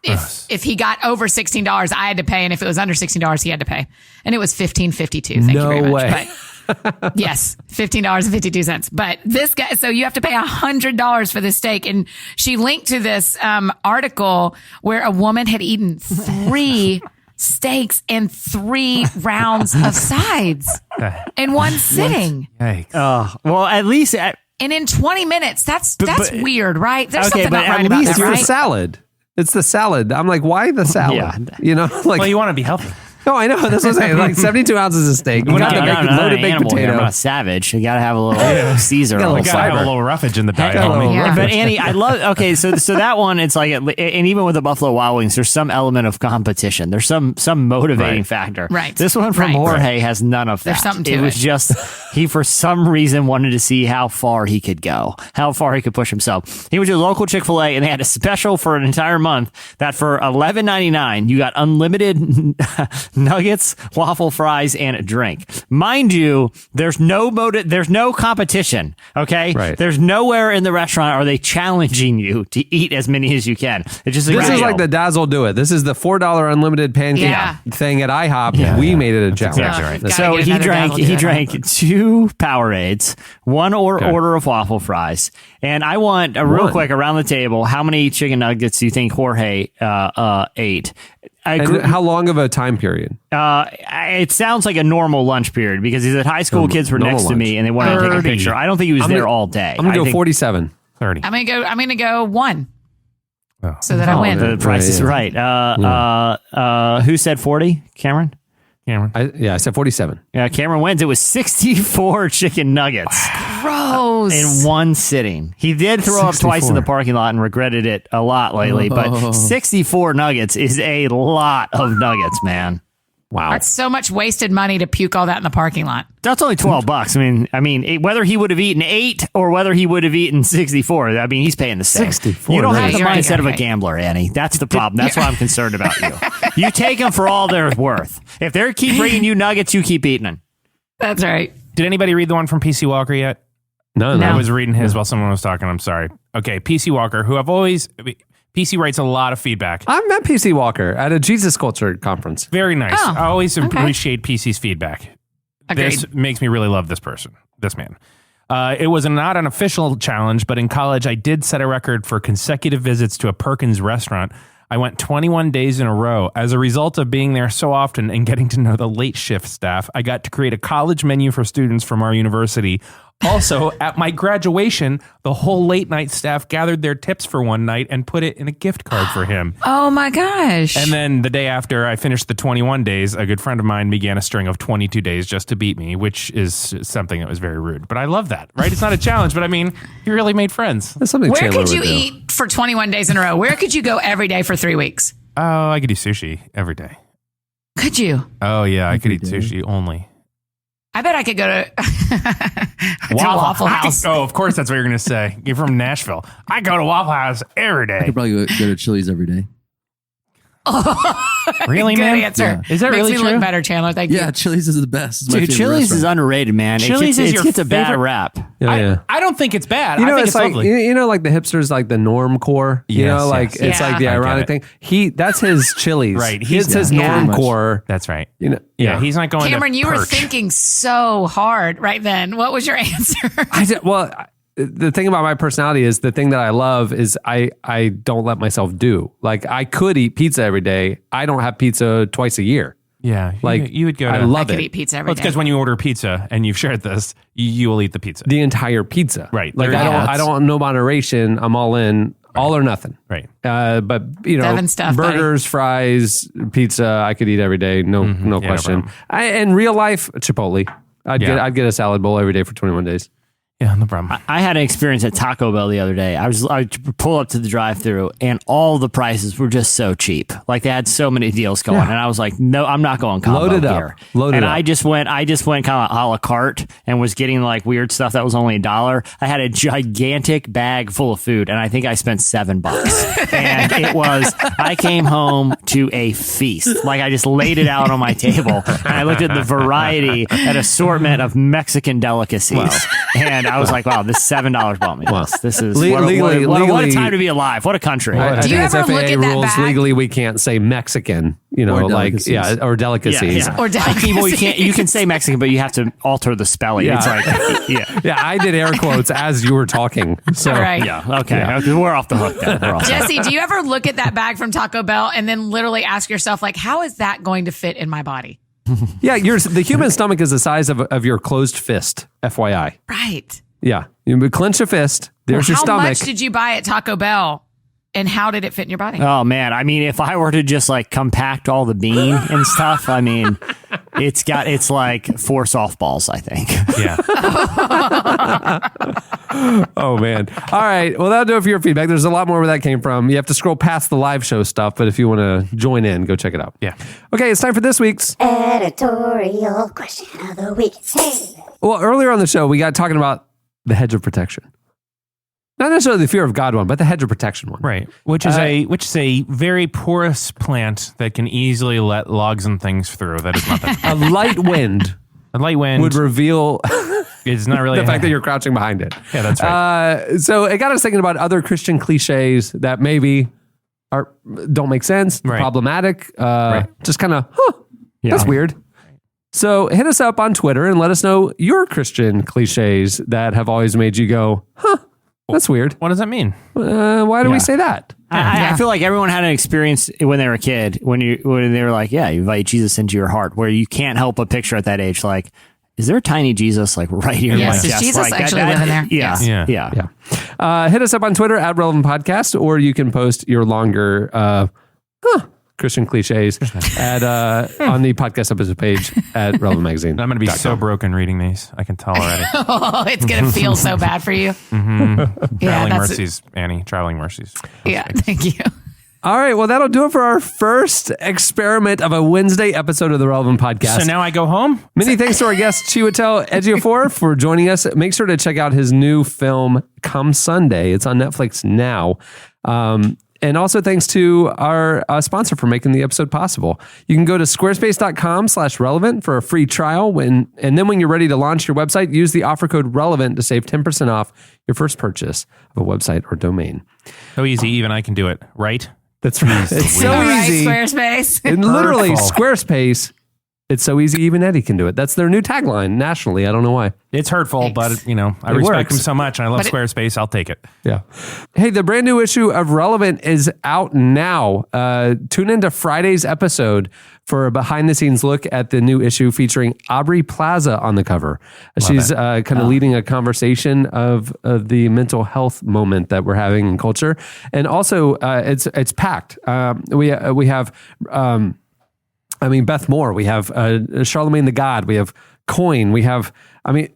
if he got over $16, I had to pay. And if it was under $16, he had to pay. And it was $15.52. Thank you very much. Way. Yes, $15.52. But this guy, so you have to pay $100 for this steak. And she linked to this article where a woman had eaten 3 steaks and 3 rounds of sides in one sitting. Well, at least. And in 20 minutes, that's weird, right? There's something not right about that, right? right? The salad. It's the salad. I'm like, why the salad? Yeah. You know, like, well, you want to be healthy. No, I know. That's what I'm saying. Like 72 ounces of steak. You got the loaded baked potato. I'm not a savage. You got to have a little Caesar. Yeah, a we little gotta have a fiber. little roughage in the diet. But Annie, I love. Okay, so that one, it's like, and even with the Buffalo Wild Wings, there's some element of competition. There's some motivating factor. Right. This one from Jorge has none of that. There's something to it. It was just he, for some reason, wanted to see how far he could go, how far he could push himself. He went to a local Chick-fil-A, and they had a special for an entire month that for $11.99 you got unlimited nuggets, waffle fries, and a drink. Mind you, there's no competition. Okay, right. There's nowhere in the restaurant are they challenging you to eat as many as you can. It's just this is like the Dazzle Do It. This is the $4 unlimited pancake thing at IHOP. Yeah. We made it a challenge. Exactly right. So he drank 2 Powerades, 1 order of waffle fries, and I want real quick around the table. How many chicken nuggets do you think Jorge ate? And how long of a time period? It sounds like a normal lunch period because he said high school kids were next to me and they wanted to take a picture. I don't think he was there all day. I'm gonna go 47. 30. I'm gonna go 1. So that I win. The price is right. Who said 40? Cameron? I said 47. Yeah, Cameron wins. It was 64 chicken nuggets. Gross. In one sitting. He did throw up twice in the parking lot and regretted it a lot lately, but 64 nuggets is a lot of nuggets, man. Wow. That's so much wasted money to puke all that in the parking lot. That's only $12. I mean, whether he would have eaten 8 or whether he would have eaten 64, I mean, he's paying the same. 64. You don't have the Right, mindset of a gambler, Annie. That's the problem. That's why I'm concerned about you. You take them for all they're worth. If they keep bringing you nuggets, you keep eating them. That's right. Did anybody read the one from PC Walker yet? No. I was reading his while someone was talking. I'm sorry. Okay, PC Walker, who PC writes a lot of feedback. I met PC Walker at a Jesus Culture conference. Very nice. Oh, I always appreciate PC's feedback. Agreed. This makes me really love this man. It was not an official challenge, but in college, I did set a record for consecutive visits to a Perkins restaurant. I went 21 days in a row. As a result of being there so often and getting to know the late shift staff, I got to create a college menu for students from our university. Also, at my graduation, the whole late night staff gathered their tips for one night and put it in a gift card for him. Oh my gosh. And then the day after I finished the 21 days, a good friend of mine began a string of 22 days just to beat me, which is something that was very rude. But I love that, right? It's not a challenge, but I mean, you really made friends. That's something Where Chandler could you would do. eat for 21 days in a row? Where could you go every day for 3 weeks? Oh, I could do sushi every day. Could you? Oh, yeah, I could eat sushi only. I bet I could go to Waffle House. Oh, of course, that's what you're going to say. You're from Nashville. I go to Waffle House every day. I could probably go to Chili's every day. Really, Good man? answer. Is that Makes really me true? look better, Chandler. Thank you. Yeah, Chili's is the best. It's my Dude, favorite Chili's is restaurant. underrated, man. Chili's it is your gets a bad favorite- rap. I don't think it's bad. You know, I think it's it's like lovely. you know, like the hipsters, like the norm core. You Yes, know, like yes. it's like the I get ironic it. thing. That's his Chili's, Right. It's his norm core. That's right. You know, Yeah, he's not going Cameron, to you were Perch. thinking so hard right then. What was your answer? The thing about my personality is the thing that I love is I don't let myself do. Like I could eat pizza every day. I don't have pizza twice a year. Yeah, Like you would go to. I love I could it. eat pizza every Well, it's day. because when you order pizza and you've shared this, you will eat the pizza. The entire pizza. Right. Like There- I don't no moderation. I'm all in. All or nothing. Right. But you know, Devin stuff, buddy. burgers, fries, pizza, I could eat every day. No Yeah, no question. problem. In real life, Chipotle. I'd get a salad bowl every day for 21 days. Yeah, no problem. I had an experience at Taco Bell the other day. I pull up to the drive-thru and all the prices were just so cheap. Like they had so many deals going, and I was like, "No, I'm not going combo Load it up. here." Load it and up. I just went kind of a la carte and was getting like weird stuff that was only $1. I had a gigantic bag full of food, and I think I spent $7. And it was I came home to a feast. Like I just laid it out on my table, and I looked at the variety and assortment of Mexican delicacies, and I was like, "Wow, this $7 bought me this. This is what a time to be alive. What a country." I Do think you it's ever look FAA at that rules. bag? Legally, we can't say Mexican. You know, Or like delicacies. or delicacies. Yeah. Or Well, you can say Mexican, but you have to alter the spelling. Yeah. It's like, yeah. Yeah, I did air quotes as you were talking. So All right. Yeah. Okay. We're off the hook then. We're off. Jesse, do you ever look at that bag from Taco Bell and then literally ask yourself, like, how is that going to fit in my body? yeah, the human stomach is the size of your closed fist. FYI. Right. Yeah, you clench a fist. There's your How stomach. much did you buy at Taco Bell And how did it fit in your body? Oh man, I mean, if I were to just like compact all the bean and stuff, I mean, it's like 4 softballs, I think. Yeah. Oh man. All right. Well, that'll do it for your feedback. There's a lot more where that came from. You have to scroll past the live show stuff, but if you want to join in, go check it out. Yeah. Okay, it's time for this week's editorial question of the week. Well, earlier on the show, we got talking about the hedge of protection. Not necessarily the fear of God one, but the hedge of protection one. Right. Which is a very porous plant that can easily let logs and things through. That is nothing. A light wind. A light wind would reveal it's not really the fact that you're crouching behind it. Yeah, that's right. So it got us thinking about other Christian cliches that maybe don't make sense, problematic, just kind of, that's weird. So hit us up on Twitter and let us know your Christian cliches that have always made you go, that's weird. What does that mean? Why do we say that? I feel like everyone had an experience when they were a kid, when they were like, you invite Jesus into your heart, where you can't help but picture at that age, like, is there a tiny Jesus like right here? Yes, in my is chest? Jesus like, actually living there? Yeah. Hit us up on Twitter at Relevant Podcast, or you can post your longer Christian cliches at on the podcast episode page at Relevant Magazine. I'm going to be so broken reading these. I can tell already. It's going to feel so bad for you. Mm-hmm. Traveling mercies, Annie. Traveling mercies. Yeah, thank you. All right, well, that'll do it for our first experiment of a Wednesday episode of the Relevant Podcast. So now I go home? Many thanks to our guest, Chiwetel Ejiofor, for joining us. Make sure to check out his new film, Come Sunday. It's on Netflix now. And also thanks to our sponsor for making the episode possible. You can go to squarespace.com/relevant for a free trial. And then when you're ready to launch your website, use the offer code RELEVANT to save 10% off your first purchase of a website or domain. So easy, even I can do it, right? That's right. It's so easy. Squarespace. And literally, Squarespace, it's so easy, even Eddie can do it. That's their new tagline nationally. I don't know why. It's hurtful, but I respect them so much, and I love Squarespace. I'll take it. Yeah. Hey, the brand new issue of Relevant is out now. Tune into Friday's episode for a behind-the-scenes look at the new issue featuring Aubrey Plaza on the cover. She's kind of leading a conversation of the mental health moment that we're having in culture, and also it's packed. We have. Beth Moore. We have Charlemagne the God. We have Coin. We have. I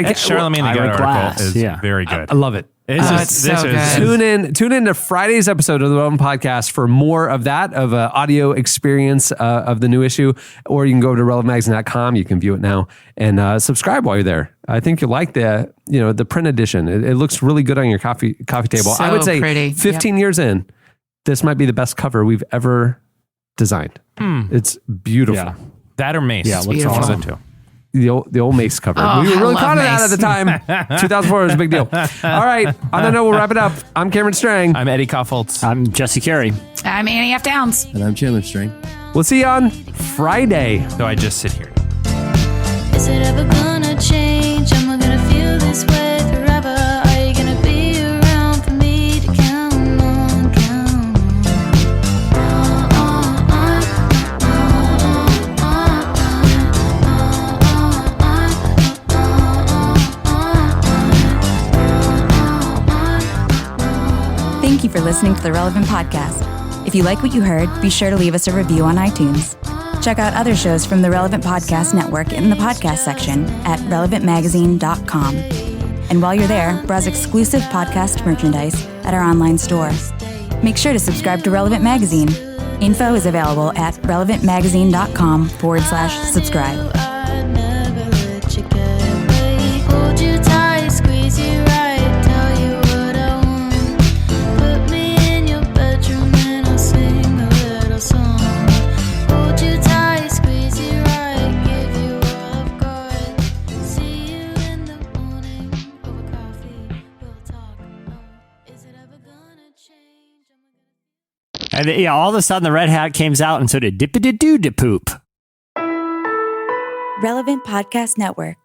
guess Charlemagne the God article is very good. I love it. It's so good. Tune in to Friday's episode of the Relevant Podcast for more of that, of audio experience of the new issue, or you can go to relevantmagazine.com. You can view it now and subscribe while you're there. I think you'll like the print edition. It looks really good on your coffee table. So I would say pretty. 15 years in, this might be the best cover we've ever designed. It's beautiful. Yeah. That or Mace. Yeah, It's one of the two. The old Mace cover. We were really proud of that at the time. 2004 was a big deal. All right. On that note, we'll wrap it up. I'm Cameron Strang. I'm Eddie Koffoltz. I'm Jesse Carey. I'm Annie F. Downs. And I'm Chandler Strang. We'll see you on Friday. So I just sit here. Is it ever gonna change? Am I gonna feel this way forever? Are you gonna be around for me to count on, count on? Thank you for listening to the Relevant Podcast. If you like what you heard, be sure to leave us a review on iTunes. Check out other shows from the Relevant Podcast Network in the podcast section at relevantmagazine.com. And while you're there, browse exclusive podcast merchandise at our online store. Make sure to subscribe to Relevant Magazine. Info is available at relevantmagazine.com/subscribe. Hold you tight, squeeze you right, tell you what I want. Put me in your bedroom and I'll sing a little song. Hold you tight, squeeze you right, give you all I've got. See you in the morning over coffee, we'll talk. Oh, is it ever gonna change? And all of a sudden the red hat came out, and so did Dippity-doo-de-poop. Relevant Podcast Network.